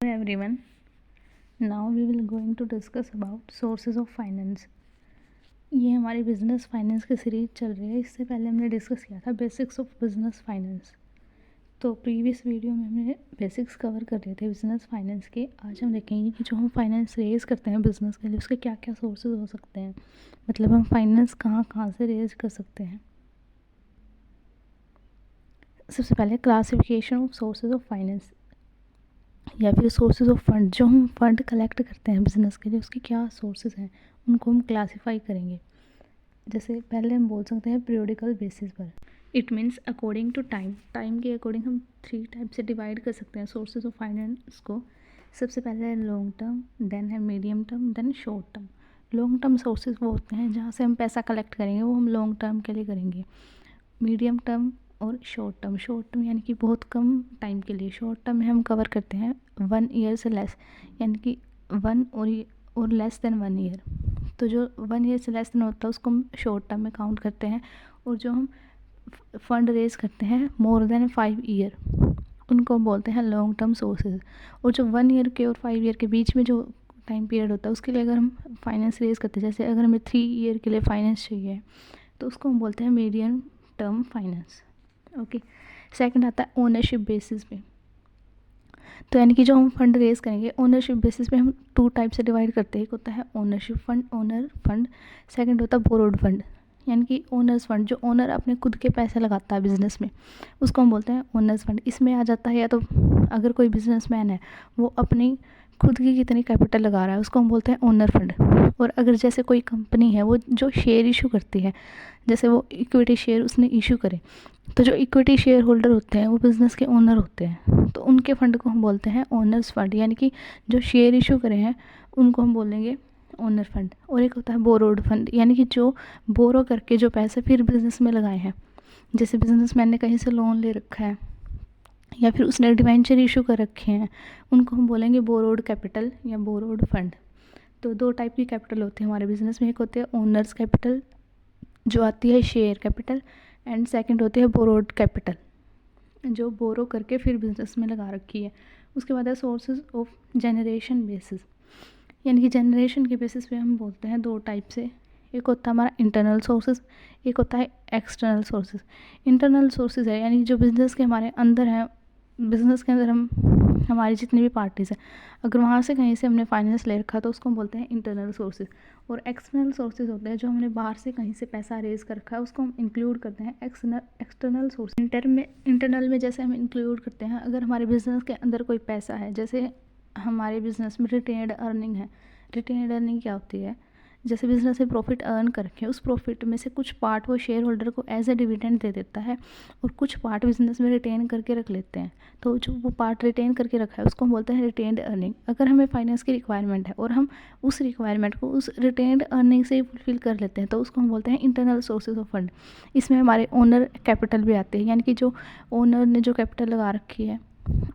Hello everyone. Now we will going to discuss about sources of finance. ये हमारी business finance की series चल रही है। इससे पहले हमने डिस्कस किया था बेसिक्स ऑफ बिजनेस फाइनेंस। तो प्रीवियस वीडियो में हमने बेसिक्स कवर कर रहे थे बिजनेस फाइनेंस के। आज हम देखेंगे कि जो हम फाइनेंस रेज करते हैं बिजनेस के लिए उसके क्या क्या सोर्सेज हो सकते हैं, मतलब हम फाइनेंस कहाँ कहाँ से रेज कर सकते हैं। सबसे पहले classification of sources of finance या फिर सोर्सेज ऑफ फंड। जो हम फंड कलेक्ट करते हैं बिजनेस के लिए उसके क्या सोर्सेज हैं उनको हम क्लासीफाई करेंगे। जैसे पहले हम बोल सकते हैं पीरियोडिकल बेसिस पर। It means according to time के अकॉर्डिंग हम 3 टाइप से डिवाइड कर सकते हैं सोर्सेज ऑफ फाइनेंस को। सबसे पहले है लॉन्ग टर्म, देन है medium term, then short term. Long term sources वो होते हैं जहाँ से हम पैसा कलेक्ट करेंगे, वो हम लॉन्ग टर्म के लिए करेंगे। मीडियम टर्म और शॉर्ट टर्म यानी कि बहुत कम टाइम के लिए। शॉर्ट टर्म में हम कवर करते हैं 1 ईयर से लेस, यानी कि 1 और लेस देन 1 ईयर। तो जो 1 ईयर से लेस देन होता है उसको हम शॉर्ट टर्म में काउंट करते हैं। और जो हम फंड रेज करते हैं मोर देन 5 ईयर उनको बोलते हैं लॉन्ग टर्म सोर्सेज। और जो 1 ईयर के और 5 ईयर के बीच में जो टाइम पीरियड होता है उसके लिए अगर हम फाइनेंस रेज करते हैं, जैसे अगर हमें 3 ईयर के लिए फाइनेंस चाहिए तो उसको हम बोलते हैं medium term finance. Okay. Second आता है ओनरशिप बेसिस पे। तो यानी कि जो हम फंड रेज करेंगे ओनरशिप बेसिस पे हम 2 टाइप से डिवाइड करते हैं। एक होता है ownership fund, owner fund. Second होता है बोरोड फंड, यानी कि ओनर्स फंड, जो ओनर अपने खुद के पैसे लगाता है बिजनेस में उसको हम बोलते हैं ओनर्स फंड। इसमें आ जाता है या तो अगर कोई बिजनेसमैन है वो अपनी खुद की कितनी कैपिटल लगा रहा है उसको हम बोलते हैं ओनर फंड। और अगर जैसे कोई कंपनी है वो जो शेयर इशू करती है, जैसे वो इक्विटी शेयर उसने इशू करे, तो जो इक्विटी शेयर होल्डर होते हैं वो बिज़नेस के ओनर होते हैं, तो उनके फंड को हम बोलते हैं ओनर्स फंड, यानी कि जो शेयर इशू करे हैं उनको हम बोलेंगे ओनर फंड। और एक होता है बोरोड फंड, यानी कि जो बोरो करके जो पैसे फिर बिज़नेस में लगाए हैं, जैसे बिजनेसमैन ने कहीं से लोन ले रखा है या फिर उसने डिवेंचर इशू कर रखे हैं, उनको हम बोलेंगे बोरोड कैपिटल या बोरोड फंड। तो 2 टाइप की कैपिटल होती है हमारे बिजनेस में। एक होती है ओनर्स कैपिटल जो आती है शेयर कैपिटल, एंड सेकंड होती है बोरोड कैपिटल जो बोरो करके फिर बिजनेस में लगा रखी है। उसके बाद है सोर्सेज ऑफ जनरेशन बेसिस, यानी कि जनरेशन के बेसिस पे हम बोलते हैं 2 टाइप से। एक होता है हमारा इंटरनल सोर्सेज, एक होता है एक्सटर्नल सोर्सेज। इंटरनल सोर्सेज है यानी जो बिज़नेस के हमारे अंदर हैं, बिज़नेस के अंदर हम हमारी जितनी भी पार्टीज़ हैं अगर वहाँ से कहीं से हमने फाइनेंस ले रखा तो उसको हम बोलते हैं इंटरनल सोर्सेज। और एक्सटर्नल सोर्सेज होते हैं जो हमने बाहर से कहीं से पैसा रेज कर रखा है उसको हम इंक्लूड करते हैं एक्सटर्नल सोर्स। इंटरनल में जैसे हम इंक्लूड करते हैं अगर हमारे बिज़नेस के अंदर कोई पैसा है, जैसे हमारे बिज़नेस में रिटेन्ड अर्निंग है। रिटेन्ड अर्निंग क्या होती है, जैसे बिज़नेस से प्रॉफिट अर्न करके उस प्रॉफिट में से कुछ पार्ट वो शेयर होल्डर को एज ए डिविडेंड दे देता है और कुछ पार्ट बिज़नेस में रिटेन करके रख लेते हैं। तो जो वो पार्ट रिटेन करके रखा है उसको हम बोलते हैं रिटेन्ड अर्निंग। अगर हमें फाइनेंस की रिक्वायरमेंट है और हम उस रिक्वायरमेंट को उस रिटेन्ड अर्निंग से ही फुलफिल कर लेते हैं तो उसको हम बोलते हैं इंटरनल सोर्सेज ऑफ फंड। इसमें हमारे ओनर कैपिटल भी आते हैं, यानी कि जो ओनर ने जो कैपिटल लगा रखी है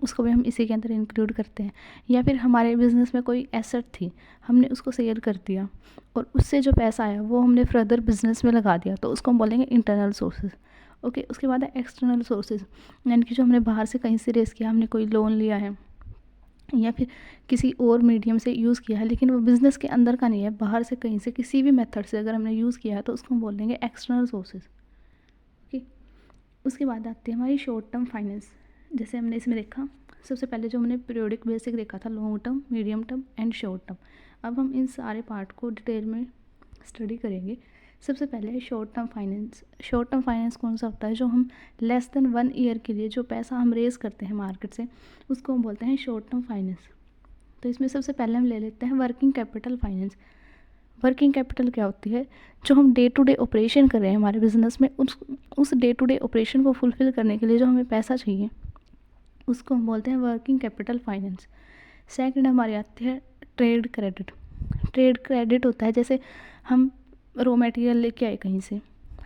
उसको भी हम इसी के अंदर इंक्लूड करते हैं। या फिर हमारे बिज़नेस में कोई एसेट थी, हमने उसको सेल कर दिया और उससे जो पैसा आया वो हमने फर्दर बिजनेस में लगा दिया तो उसको हम बोलेंगे इंटरनल सोर्सेज। ओके। उसके बाद है एक्सटर्नल सोर्सेज, यानी कि जो हमने बाहर से कहीं से रेस किया, हमने कोई लोन लिया है या फिर किसी और मीडियम से यूज़ किया है लेकिन वो बिज़नेस के अंदर का नहीं है, बाहर से कहीं से किसी भी मेथड से अगर हमने यूज़ किया है तो उसको हम बोलेंगे एक्सटर्नल सोर्सेज। ओके। उसके बाद आती है हमारी शॉर्ट टर्म फाइनेंस। जैसे हमने इसमें देखा सबसे पहले जो हमने पीरियोडिक बेसिक देखा था, long term, medium term and short term. अब हम इन सारे पार्ट को डिटेल में स्टडी करेंगे। सबसे पहले है short term finance. Short term finance कौन सा होता है, जो हम लेस देन 1 ईयर के लिए जो पैसा हम रेज करते हैं मार्केट से उसको हम बोलते हैं शॉर्ट टर्म फाइनेंस। तो इसमें सबसे पहले हम ले लेते हैं working capital finance. Working capital क्या होती है, जो हम डे टू डे ऑपरेशन कर रहे हैं हमारे बिजनेस में उस डे टू डे ऑपरेशन को फुलफिल करने के लिए जो हमें पैसा चाहिए उसको हम बोलते हैं वर्किंग कैपिटल फाइनेंस। सेकंड हमारी आती है ट्रेड क्रेडिट। ट्रेड क्रेडिट होता है जैसे हम रॉ मटेरियल लेके आए कहीं से,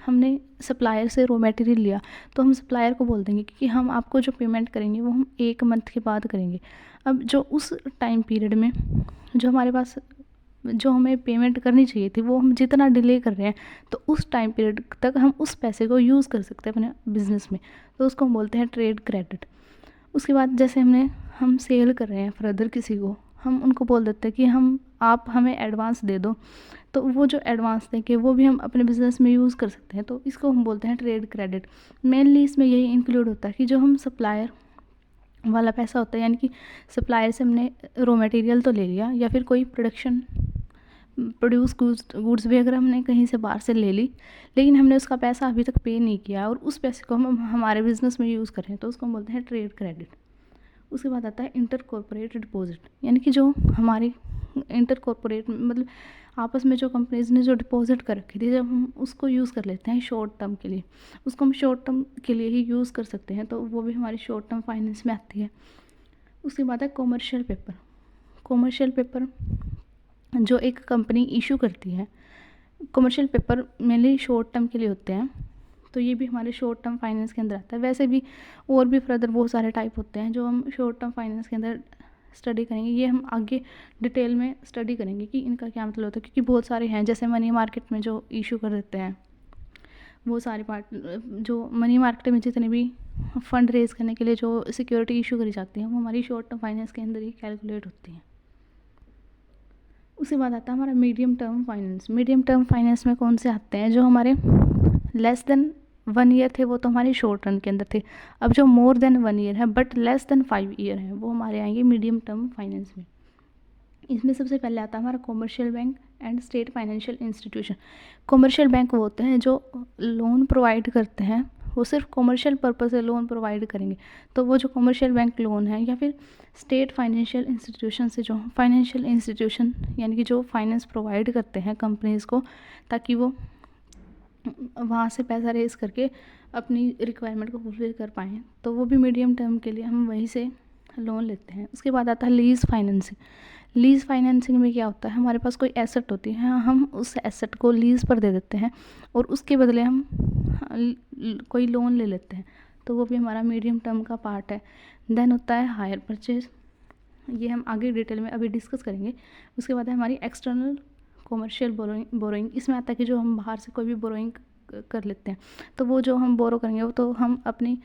हमने सप्लायर से रॉ मटेरियल लिया तो हम सप्लायर को बोल देंगे कि हम आपको जो पेमेंट करेंगे वो हम 1 मंथ के बाद करेंगे। अब जो उस टाइम पीरियड में जो हमारे पास जो हमें पेमेंट करनी चाहिए थी वो हम जितना डिले कर रहे हैं तो उस टाइम पीरियड तक हम उस पैसे को यूज़ कर सकते हैं अपने बिजनेस में, तो उसको हम बोलते हैं ट्रेड क्रेडिट। उसके बाद जैसे हम सेल कर रहे हैं फर्दर किसी को, हम उनको बोल देते हैं कि आप हमें एडवांस दे दो, तो वो जो एडवांस देके वो भी हम अपने बिज़नेस में यूज़ कर सकते हैं, तो इसको हम बोलते हैं ट्रेड क्रेडिट। मेनली इसमें यही इंक्लूड होता है कि जो हम सप्लायर वाला पैसा होता है, यानी कि सप्लायर से हमने रॉ मटेरियल तो ले लिया, या फिर कोई प्रोड्यूस गुड्स भी अगर हमने कहीं से बाहर से ले ली, लेकिन हमने उसका पैसा अभी तक पे नहीं किया और उस पैसे को हम हमारे बिज़नेस में यूज़ करें, तो उसको हम बोलते हैं ट्रेड क्रेडिट। उसके बाद आता है इंटर कॉर्पोरेट डिपॉजिट, यानी कि जो हमारी इंटर कॉर्पोरेट मतलब आपस में जो कंपनीज़ ने जो डिपॉजिट कर रखी थी, जब हम उसको यूज़ कर लेते हैं शॉर्ट टर्म के लिए, उसको हम शॉर्ट टर्म के लिए ही यूज़ कर सकते हैं, तो वो भी हमारी शॉर्ट टर्म फाइनेंस में आती है। उसके बाद है कॉमर्शियल पेपर। कॉमर्शियल पेपर जो एक कंपनी इशू करती है, commercial paper mainly short term के लिए होते हैं, तो ये भी हमारे शॉर्ट टर्म फाइनेंस के अंदर आता है। वैसे भी और भी फर्दर बहुत सारे टाइप होते हैं जो हम शॉर्ट टर्म फाइनेंस के अंदर स्टडी करेंगे, ये हम आगे डिटेल में स्टडी करेंगे कि इनका क्या मतलब होता है, क्योंकि बहुत सारे हैं। जैसे मनी मार्केट में जो इशू कर देते हैं, वो सारी पार्ट जो मनी मार्केट में जितने भी फंड रेज करने के लिए जो सिक्योरिटी इशू करी जाती हैं, वो हमारी शॉर्ट टर्म फाइनेंस के अंदर ही कैलकुलेट होती हैं। उसके बाद आता है हमारा medium term finance. Medium term finance में कौन से आते हैं, जो हमारे लेस देन 1 ईयर थे वो तो हमारे शॉर्ट टर्म के अंदर थे। अब जो मोर देन 1 ईयर है बट लेस देन 5 ईयर है, वो हमारे आएंगे मीडियम टर्म फाइनेंस में। इसमें सबसे पहले आता है हमारा commercial bank and state financial institution. Commercial bank वो होते हैं जो लोन प्रोवाइड करते हैं, वो सिर्फ कॉमर्शियल पर्पस से लोन प्रोवाइड करेंगे, तो वो जो कॉमर्शियल बैंक लोन है, या फिर स्टेट फाइनेंशियल इंस्टीट्यूशन से जो फाइनेंशियल इंस्टीट्यूशन यानी कि जो फाइनेंस प्रोवाइड करते हैं कंपनीज़ को, ताकि वो वहाँ से पैसा रेज करके अपनी रिक्वायरमेंट को फुलफिल कर पाएँ, तो वो भी मीडियम टर्म के लिए हम वहीं से लोन लेते हैं। उसके बाद आता है लीज़ फाइनेंसिंग। लीज़ फाइनेंसिंग में क्या होता है, हमारे पास कोई एसेट होती है, हम उस एसेट को लीज़ पर दे देते हैं और उसके बदले हम कोई लोन ले लेते हैं, तो वो भी हमारा मीडियम टर्म का पार्ट है। देन होता है हायर परचेज, ये हम आगे डिटेल में अभी डिस्कस करेंगे। उसके बाद है हमारी एक्सटर्नल कॉमर्शियल बोरोइंग। इसमें आता है कि जो हम बाहर से कोई भी बोरोइंग कर लेते हैं, तो वो जो हम बोरो करेंगे वो तो हम अपनी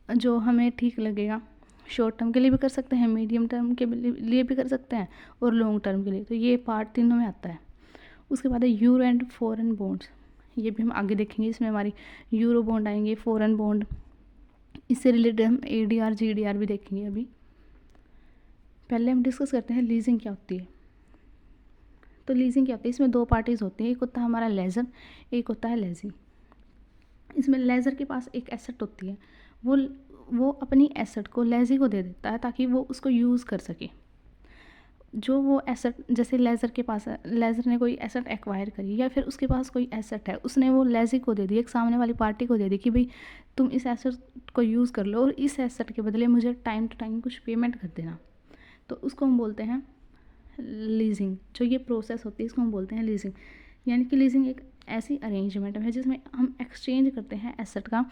जो हमें ठीक लगेगा, शॉर्ट टर्म के लिए भी कर सकते हैं, मीडियम टर्म के लिए भी कर सकते हैं और लॉन्ग टर्म के लिए, तो ये पार्ट तीनों में आता है। उसके बाद है यूरो एंड फॉरेन बॉन्ड्स, ये भी हम आगे देखेंगे। इसमें हमारी यूरो बॉन्ड आएंगे, फॉरेन बॉन्ड, इससे रिलेटेड हम ADR GDR भी देखेंगे। अभी पहले हम डिस्कस करते हैं लीजिंग क्या होती है। तो लीजिंग क्या होती है, इसमें 2 पार्टीज़ होती हैं, एक होता है हमारा लेजर, एक होता है लेजी। इसमें लेजर के पास एक एसेट होती है, वो अपनी एसेट को लेजी को दे देता है ताकि वो उसको यूज़ कर सके। जो वो एसेट, जैसे लेज़र के पास है, लेज़र ने कोई एसेट एक्वायर करी या फिर उसके पास कोई एसेट है, उसने वो लेज़ी को दे दी, एक सामने वाली पार्टी को दे दी कि भाई तुम इस एसेट को यूज़ कर लो और इस एसेट के बदले मुझे टाइम टू टाइम कुछ पेमेंट कर देना, तो उसको हम बोलते हैं लीजिंग। जो ये प्रोसेस होती है इसको हम बोलते हैं लीजिंग। यानी कि लीजिंग एक ऐसी अरेंजमेंट है जिसमें हम एक्सचेंज करते हैं एसेट का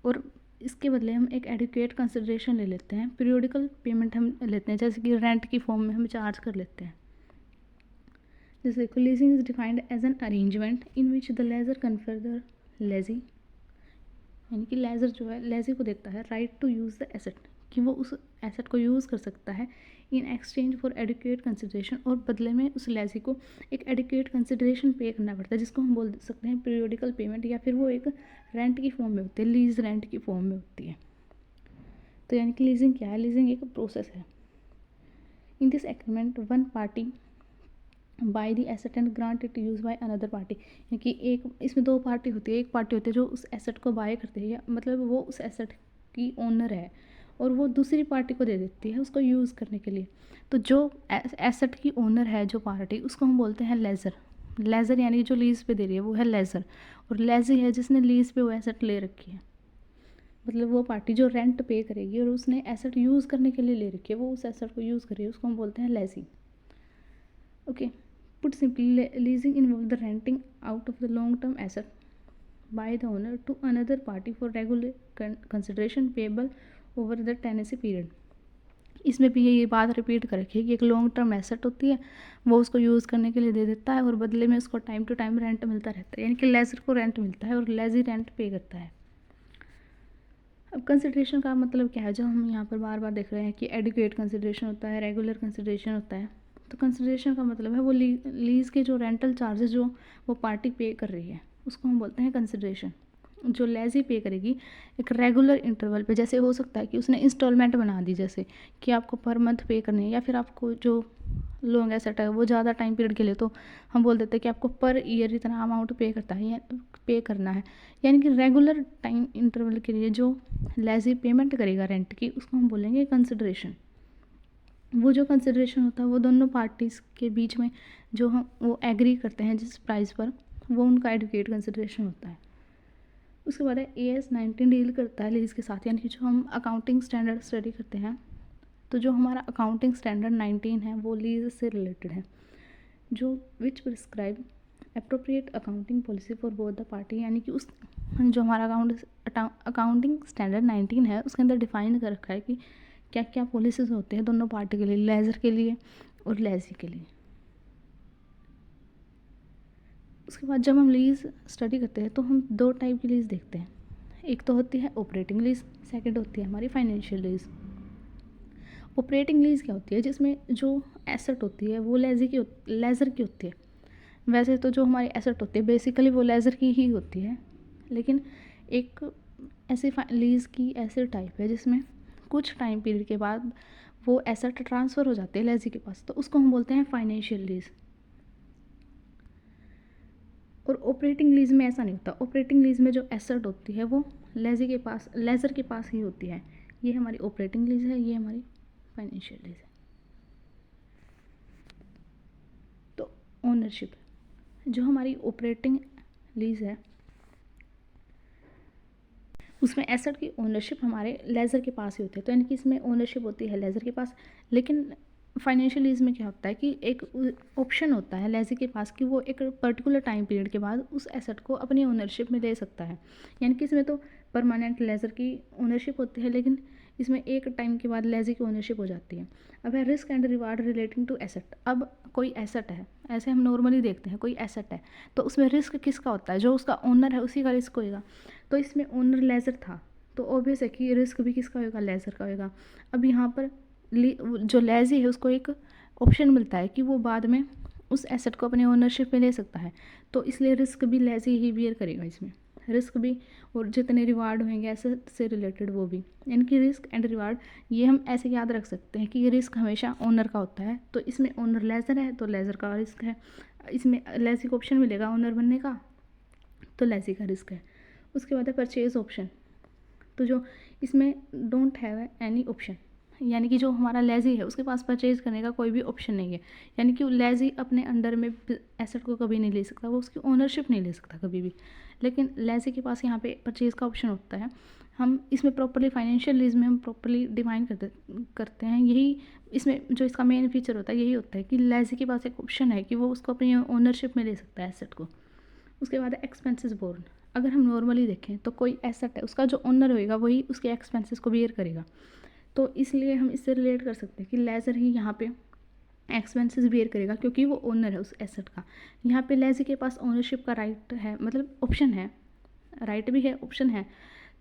और इसके बदले हम एक एडुकेट कंसिडरेशन ले लेते हैं, पीरियोडिकल पेमेंट हम लेते हैं, जैसे कि रेंट की फॉर्म में हम चार्ज कर लेते हैं। जैसे देखो, leasing is defined as an arrangement in which the lessor confer the lessee, यानी कि लेजर जो है लेजी को देता है right to use the asset, कि वो उस एसेट को यूज़ कर सकता है in exchange for adequate consideration, और बदले में उस लेजी को एक एडुकेट कंसिडरेशन पे करना पड़ता है, जिसको हम बोल सकते हैं पीरियोडिकल पेमेंट, या फिर वो एक रेंट की फॉर्म में होती है, लीज रेंट की फॉर्म में होती है। तो यानी कि लीजिंग क्या है, लीजिंग एक प्रोसेस है। In this agreement one party by the asset and grant it use by another party, यानी कि एक इसमें 2 पार्टी होती है, एक पार्टी होती है जो उस एसेट को बाय करती है, मतलब वो उस एसेट की ओनर है और वो दूसरी पार्टी को दे देती है उसको यूज़ करने के लिए। तो जो एसेट की ओनर है जो पार्टी, उसको हम बोलते हैं लेजर। लेजर यानी जो लीज पे दे रही है वो है लेजर, और लेजी है जिसने लीज पे वो एसेट ले रखी है, मतलब वो पार्टी जो रेंट पे करेगी और उसने एसेट यूज़ करने के लिए ले रखी है, वो उस एसेट को यूज़ कर रही है, उसको हम बोलते हैं lessee. Okay, put simply leasing involve the renting out of the long term asset by the owner to another party for regular consideration payable over the tenancy period. इसमें भी ये बात रिपीट कर रखी है कि एक लॉन्ग टर्म एसेट होती है, वो उसको यूज़ करने के लिए दे देता है और बदले में उसको टाइम टू टाइम रेंट मिलता रहता है, यानी कि लेजर को रेंट मिलता है और लेजी रेंट पे करता है। अब कंसिडरेशन का मतलब क्या है, जो हम यहाँ पर बार बार देख रहे हैं कि एडुकेट कंसिडरेशन होता है, रेगुलर कंसिडरेशन होता है। तो कंसिडरेशन का मतलब है वो लीज़ के जो रेंटल चार्जेस जो वो पार्टी पे कर रही है उसको हम बोलते हैं कंसिडरेशन। जो लेज़ी पे करेगी एक रेगुलर इंटरवल पे, जैसे हो सकता है कि उसने इंस्टॉलमेंट बना दी, जैसे कि आपको पर मंथ पे करनी है, या फिर आपको जो लॉन्ग एसेट है वो ज़्यादा टाइम पीरियड के लिए, तो हम बोल देते हैं कि आपको पर ईयर इतना अमाउंट पे करता है या पे करना है। यानी कि रेगुलर टाइम इंटरवल के लिए जो लेज़ी पेमेंट करेगा रेंट की उसको हम बोलेंगे कंसिडरेशन। वो जो कंसिडरेशन होता है वो दोनों पार्टीज़ के बीच में जो हम वो एग्री करते हैं जिस प्राइस पर, वो उनका एडुकेट कंसिडरेशन होता है। उसके बाद है AS 19 डील करता है लीज़ के साथ, यानी कि जो हम अकाउंटिंग स्टैंडर्ड स्टडी करते हैं, तो जो हमारा अकाउंटिंग स्टैंडर्ड 19 है वो लीज़ से रिलेटेड है, जो which prescribe appropriate accounting policy for both the party. यानी कि उस जो हमारा अकाउंटिंग स्टैंडर्ड 19 है उसके अंदर डिफाइन कर रखा है कि क्या क्या पॉलिसीज होते हैं दोनों पार्टी के लिए, लेज़र के लिए और लेज़ी के लिए। उसके बाद जब हम लीज़ स्टडी करते हैं तो हम दो टाइप की लीज़ देखते हैं, एक तो होती है ऑपरेटिंग लीज़, सेकंड होती है हमारी फाइनेंशियल लीज़। ऑपरेटिंग लीज़ क्या होती है, जिसमें जो एसेट होती है वो लेज़र की होती है। वैसे तो जो हमारी एसेट होती है बेसिकली वो लेज़र की ही होती है, लेकिन एक ऐसी लीज़ की ऐसे टाइप है जिसमें कुछ टाइम पीरियड के बाद वो एसेट ट्रांसफ़र हो जाते हैं लेज़ी के पास, तो उसको हम बोलते हैं फाइनेंशियल लीज़। और ऑपरेटिंग लीज़ में ऐसा नहीं होता, ऑपरेटिंग लीज़ में जो एसेट होती है वो लेज़र के पास ही होती है। ये हमारी ऑपरेटिंग लीज़ है, ये हमारी फाइनेंशियल लीज़ है। तो ओनरशिप, जो हमारी ऑपरेटिंग लीज़ है उसमें एसेट की ओनरशिप हमारे लेज़र के पास ही होती है, तो यानी कि इसमें ओनरशिप होती है लेज़र के पास। लेकिन फाइनेंशियल लीज़ में क्या होता है कि एक ऑप्शन होता है लेज़र के पास कि वो एक पर्टिकुलर टाइम पीरियड के बाद उस एसेट को अपनी ओनरशिप में ले सकता है। यानी कि इसमें तो परमानेंट लेज़र की ओनरशिप होती है, लेकिन इसमें एक टाइम के बाद लेज़र की ओनरशिप हो जाती है। अब है risk and reward relating to asset. अब कोई एसेट है, ऐसे हम नॉर्मली देखते हैं कोई एसेट है तो उसमें रिस्क किसका होता है, जो उसका ओनर है उसी का रिस्क होएगा। तो इसमें ओनर लेज़र था तो ऑब्वियस है कि रिस्क भी किसका होगा, लेज़र का होगा। अब यहाँ पर जो लेज़ी है उसको एक ऑप्शन मिलता है कि वो बाद में उस एसेट को अपने ओनरशिप में ले सकता है, तो इसलिए रिस्क भी लेज़ी ही बियर करेगा इसमें, रिस्क भी और जितने रिवार्ड होंगे एसेट से रिलेटेड वो भी। यानी कि रिस्क एंड रिवार्ड ये हम ऐसे याद रख सकते हैं कि ये रिस्क हमेशा ओनर का होता है, तो इसमें ओनर लेज़र है तो लेज़र का रिस्क है, इसमें लेज़ी को ऑप्शन मिलेगा ओनर बनने का तो लेज़ी का रिस्क है। उसके बाद है परचेज ऑप्शन, तो जो इसमें डोंट हैव एनी ऑप्शन, यानी कि जो हमारा लेज़ी है उसके पास परचेज करने का कोई भी ऑप्शन नहीं है। यानी कि लेज़ी अपने अंडर में एसेट को कभी नहीं ले सकता, वो उसकी ओनरशिप नहीं ले सकता कभी भी, लेकिन लेज़ी के पास यहाँ पे परचेज का ऑप्शन होता है। हम इसमें प्रॉपर्ली फाइनेंशियल लीज में हम प्रॉपर्ली डिफाइन करते हैं, यही इसमें जो इसका मेन फीचर होता है यही होता है कि लेज़ी के पास एक ऑप्शन है कि वो उसको अपनी ओनरशिप में ले सकता है एसेट को। उसके बाद है एक्सपेंसेस बोर्न। अगर हम नॉर्मली देखें तो कोई एसेट है उसका जो ओनर होएगा वही उसके एक्सपेंसेस को बियर करेगा, तो इसलिए हम इससे रिलेट कर सकते हैं कि लेज़र ही यहाँ पे एक्सपेंसेस बियर करेगा क्योंकि वो ओनर है उस एसेट का। यहाँ पे लेज़ी के पास ओनरशिप का राइट है, मतलब ऑप्शन है, राइट भी है ऑप्शन है,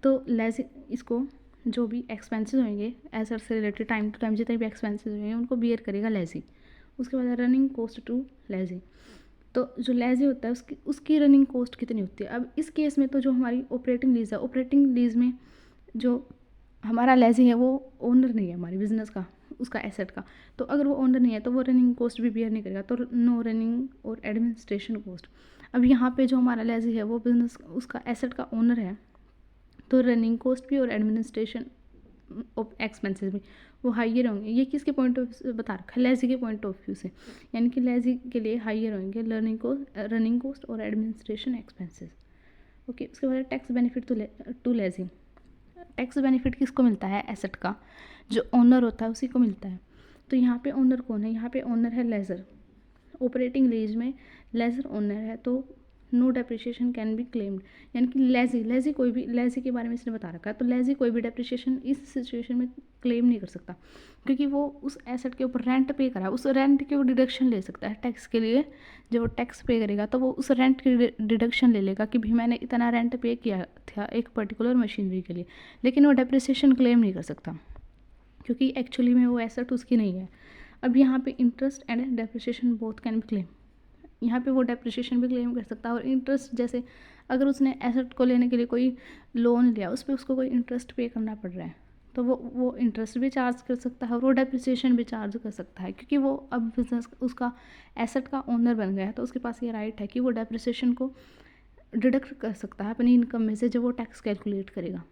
तो लेज़ी इसको जो भी एक्सपेंसेस होंगे एसेट से रिलेटेड टाइम टू टाइम जितने भी एक्सपेंसेस होंगे उनको बियर करेगा लेज़ी। उसके बाद रनिंग कॉस्ट टू लेज़ी, तो जो लेज़ी होता है उसकी रनिंग कॉस्ट कितनी होती है। अब इस केस में तो जो हमारी ऑपरेटिंग लीज है, ऑपरेटिंग लीज में जो हमारा लेज़ी है वो ओनर नहीं है हमारे बिजनेस का, उसका एसेट का, तो अगर वो ओनर नहीं है तो वो रनिंग कॉस्ट भी बियर नहीं करेगा, तो नो रनिंग और एडमिनिस्ट्रेशन कॉस्ट। अब यहाँ पे जो हमारा लेज़ी है वो बिजनेस उसका एसेट का ओनर है, तो रनिंग कॉस्ट भी और एडमिनिस्ट्रेशन एक्सपेंसेस भी वो हाइयर होंगे। ये किसके पॉइंट ऑफ व्यू से बता रखा है, लेज़ी के पॉइंट ऑफ व्यू से, यानी कि लेज़ी के लिए हाइयर होंगे रनिंग कॉस्ट और एडमिनिस्ट्रेशन एक्सपेंसेस। ओके, उसके बाद tax benefit to lessee. Tax benefit किसको मिलता है, एसेट का जो ओनर होता है उसी को मिलता है। तो यहाँ पे ओनर कौन है, यहाँ पे ओनर है लेज़र। ऑपरेटिंग लीज में लेज़र ओनर है, तो no depreciation can be claimed, यानी कि लेजी कोई भी, लेजी के बारे में इसने बता रखा है, तो लेजी कोई भी डेप्रिसिएशन इस सिचुएशन में क्लेम नहीं कर सकता, क्योंकि वो उस एसेट के ऊपर रेंट पे करा है, उस रेंट के वो डिडक्शन ले सकता है टैक्स के लिए। जब वो टैक्स पे करेगा तो वो उस रेंट की डिडक्शन ले लेगा कि भाई मैंने इतना रेंट पे किया था एक पर्टिकुलर मशीनरी के लिए, लेकिन वो डेप्रिसिएशन क्लेम नहीं कर सकता क्योंकि एक्चुअली में वो एसेट उसकी नहीं है। अब यहाँ पे interest and depreciation both can be claim, यहाँ पे वो डेप्रिसिएशन भी क्लेम कर सकता है। और इंटरेस्ट, जैसे अगर उसने एसेट को लेने के लिए कोई लोन लिया, उस पर उसको कोई इंटरेस्ट पे करना पड़ रहा है, तो वो इंटरेस्ट भी चार्ज कर सकता है और वो डेप्रिसिएशन भी चार्ज कर सकता है, क्योंकि वो अब बिजनेस उसका एसेट का ओनर बन गया है, तो उसके पास ये राइट है कि वो डेप्रिसिएशन को डिडक्ट कर सकता है अपनी इनकम में से जब वो टैक्स कैलकुलेट करेगा।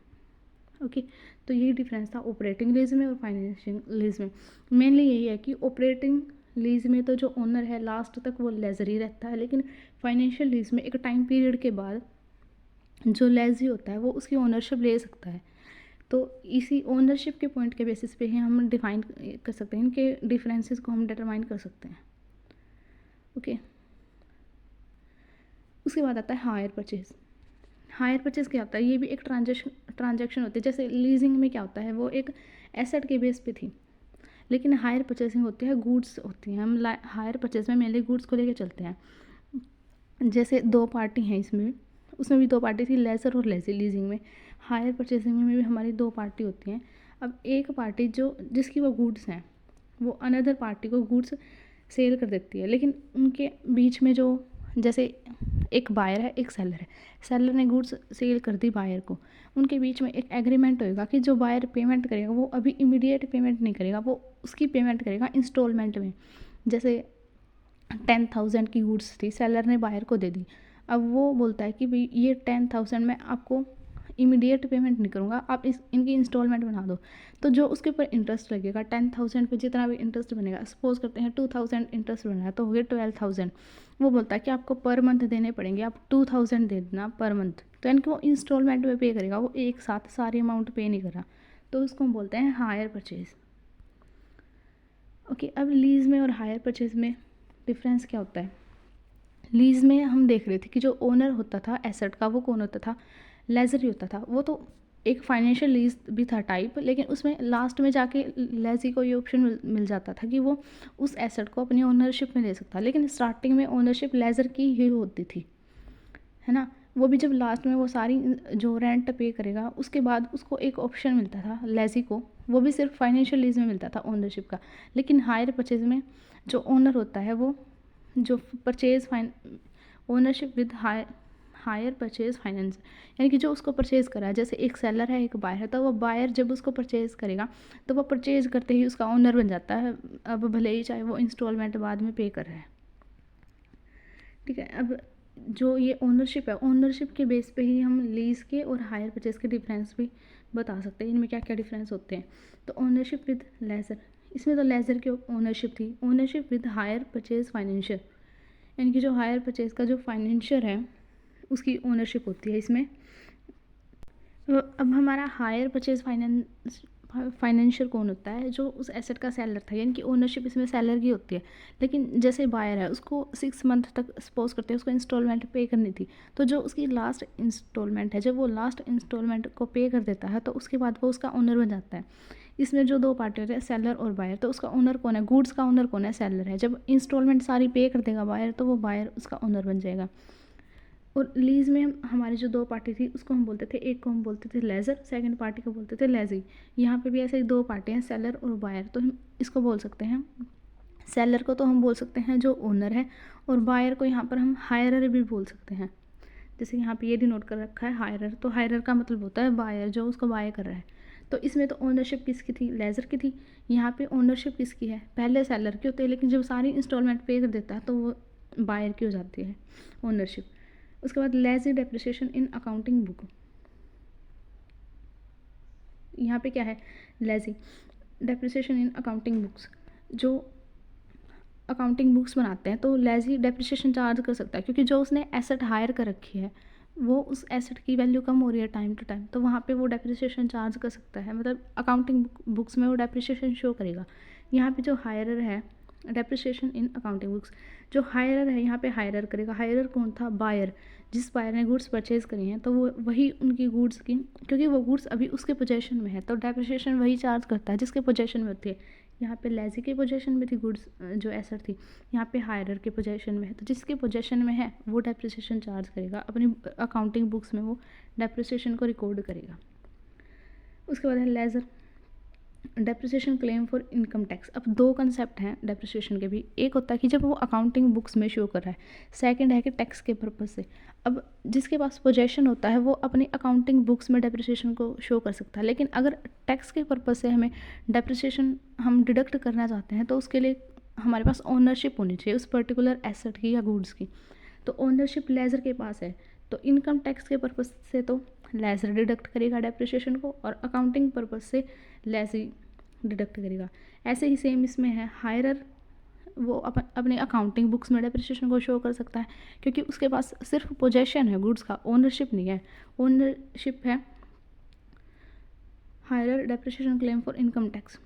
ओके, तो यही डिफरेंस था ऑपरेटिंग लीज में और फाइनेंशियल लीज में। मेनली यही है कि ऑपरेटिंग लीज में तो जो ओनर है लास्ट तक वो लेजर ही रहता है, लेकिन फाइनेंशियल लीज में एक टाइम पीरियड के बाद जो लेजी होता है वो उसकी ओनरशिप ले सकता है। तो इसी ओनरशिप के पॉइंट के बेसिस पे ही हम डिफाइन कर सकते हैं, इनके डिफरेंसेस को हम डिटरमाइन कर सकते हैं। ओके, उसके बाद आता है हायर परचेज। हायर परचेज क्या होता है, ये भी एक ट्रांजैक्शन होती है। जैसे लीजिंग में क्या होता है, वो एक एसेट के बेस पे थी, लेकिन हायर परचेसिंग होती है गुड्स होती हैं। हम हायर परचेज में मेनली गुड्स को लेके चलते हैं। जैसे दो पार्टी हैं इसमें, उसमें भी दो पार्टी थी, लेजर और लेजी। लीजिंग में, हायर परचेसिंग में भी हमारी दो पार्टी होती हैं। अब एक पार्टी जो जिसकी वो गुड्स हैं, वो अनदर पार्टी को गुड्स सेल कर देती है, लेकिन उनके बीच में जो, जैसे एक बायर है एक सेलर है, सेलर ने गुड्स सेल कर दी बायर को, उनके बीच में एक एग्रीमेंट होएगा कि जो बायर पेमेंट करेगा वो अभी इमीडिएट पेमेंट नहीं करेगा, वो उसकी पेमेंट करेगा इंस्टॉलमेंट में। जैसे 10,000 की गुड्स थी, सेलर ने बायर को दे दी, अब वो बोलता है कि भाई ये 10,000 मैं आपको इमीडिएट पेमेंट नहीं करूँगा, आप इनकी इंस्टॉलमेंट बना दो। तो जो उसके ऊपर इंटरेस्ट लगेगा 10,000 पे जितना भी इंटरेस्ट बनेगा, सपोज करते हैं 2,000 इंटरेस्ट बना है तो हो गया 12,000। वो बोलता है कि आपको पर मंथ देने पड़ेंगे, आप 2,000 दे देना पर मंथ। तो यानी कि वो इंस्टॉलमेंट में पे करेगा, वो एक साथ सारी अमाउंट पे नहीं कर रहा, तो उसको हम बोलते हैं हायर परचेज। ओके, अब लीज में और हायर परचेज में डिफरेंस क्या होता है। लीज में हम देख रहे थे कि जो ओनर होता था एसेट का वो कौन होता था, लेजर ही होता था। वो तो एक फाइनेंशियल लीज भी था टाइप, लेकिन उसमें लास्ट में जाके लेजी को ये ऑप्शन मिल जाता था कि वो उस एसेट को अपनी ओनरशिप में ले सकता, लेकिन स्टार्टिंग में ओनरशिप लेजर की ही होती थी, है ना। वो भी जब लास्ट में वो सारी जो रेंट पे करेगा उसके बाद उसको एक ऑप्शन मिलता था लेजी को, वो भी सिर्फ फाइनेंशियल लीज में मिलता था ओनरशिप का। लेकिन हायर परचेज में जो ओनर होता है वो जो purchase ownership with hire purchase finance, यानी कि जो उसको परचेज करा है, जैसे एक सेलर है एक बायर है, तो वो बायर जब उसको परचेज करेगा तो वो परचेज करते ही उसका ओनर बन जाता है, अब भले ही चाहे वो इंस्टॉलमेंट बाद में पे कर रहा है। ठीक है, अब जो ये ओनरशिप है, ओनरशिप के बेस पे ही हम लीज के और हायर परचेज के डिफरेंस भी बता सकते हैं, इनमें क्या क्या डिफरेंस होते हैं। तो ओनरशिप विद लेजर, इसमें तो लेजर की ओनरशिप थी। Ownership with hire purchase financial, यानी कि जो हायर परचेज का जो फाइनेंशियल है उसकी ओनरशिप होती है इसमें। अब हमारा हायर परचेज फाइनेंशियल कौन होता है, जो उस एसेट का सेलर था, यानी कि ओनरशिप इसमें सेलर की होती है। लेकिन जैसे बायर है उसको 6 मंथ तक सपोज करते हैं उसको इंस्टॉलमेंट पे करनी थी, तो जो उसकी लास्ट इंस्टॉलमेंट है, जब वो लास्ट इंस्टॉलमेंट को पे कर देता है तो उसके बाद वो उसका ओनर बन जाता है। इसमें जो दो पार्टी होते हैं सेलर और बायर, तो उसका ओनर कौन है, गुड्स का ओनर कौन है, सेलर है। जब इंस्टॉलमेंट सारी पे कर देगा बायर तो वो बायर उसका ओनर बन जाएगा। और लीज में हमारी जो दो पार्टी थी उसको हम बोलते थे, एक को हम बोलते थे लेजर, सेकंड पार्टी को बोलते थे लेजी। यहाँ पे भी ऐसे ही दो पार्टी हैं सेलर और बायर, तो हम इसको बोल सकते हैं, सेलर को तो हम बोल सकते हैं जो ओनर है, और बायर को यहाँ पर हम हायरर भी बोल सकते हैं। जैसे यहाँ पे ये डिनोट कर रखा है हायरर, तो हायरर का मतलब होता है बायर, जो उसको बाय कर रहा है। तो इसमें तो ओनरशिप किसकी थी, लेजर की थी। यहाँ पे ओनरशिप किसकी है, पहले सेलर की होती है, लेकिन जब सारी इंस्टॉलमेंट पे कर देता है तो वो बायर की हो जाती है ओनरशिप। उसके बाद lazy depreciation in accounting book, यहाँ पे क्या है, lazy depreciation in accounting books. जो अकाउंटिंग बुक्स बनाते हैं तो लेजी डेप्रिसिएशन चार्ज कर सकता है, क्योंकि जो उसने एसेट हायर कर रखी है वो उस एसेट की वैल्यू कम हो रही है टाइम टू टाइम, तो वहाँ पे वो डेप्रिसिएशन चार्ज कर सकता है, मतलब अकाउंटिंग बुक्स में वो डेप्रिसिएशन शो करेगा। यहाँ पे जो हायरर है डेप्रिसिएशन इन अकाउंटिंग बुक्स। जो हायरर है यहाँ पे हायरर करेगा। हायरर कौन था? बायर। जिस बायर ने गुड्स परचेज करी हैं तो वो वही उनकी गुड्स की, क्योंकि वो गुड्स अभी उसके पोजेशन में है तो डेप्रिसिएशन वही चार्ज करता है जिसके पोजेशन में होती है। यहाँ पे लेजी के पोजेशन में थी गुड्स, जो एसेट थी, यहाँ पे हायरर के पोजेशन में है, तो जिसके पोजेशन में है वो डेप्रिसिएशन चार्ज करेगा, अपनी अकाउंटिंग बुक्स में वो डेप्रिसिएशन को रिकॉर्ड करेगा। उसके बाद है lessor, depreciation claim for income tax. अब दो कंसेप्ट हैं डेप्रिसिएशन के भी, एक होता है कि जब वो अकाउंटिंग बुक्स में शो कर रहा है, सेकंड है कि टैक्स के पर्पज से। अब जिसके पास पोजेशन होता है वो अपनी अकाउंटिंग बुक्स में डेप्रिसिएशन को शो कर सकता है, लेकिन अगर टैक्स के पर्पज से हमें डेप्रिसिएशन हम डिडक्ट करना चाहते हैं तो उसके लिए हमारे पास ओनरशिप होनी चाहिए उस पर्टिकुलर एसेट की या गुड्स की। तो ओनरशिप लेजर के पास है, तो इनकम टैक्स के पर्पज से तो लेजर डिडक्ट करेगा डेप्रिसिएशन को, और अकाउंटिंग पर्पज से लेजी डिडक्ट करेगा। ऐसे ही सेम इसमें है, हायरर वो अपने अकाउंटिंग बुक्स में डेप्रिसिएशन को शो कर सकता है क्योंकि उसके पास सिर्फ पोजेशन है गुड्स का, ओनरशिप नहीं है। ओनरशिप है hirer depreciation claim for income tax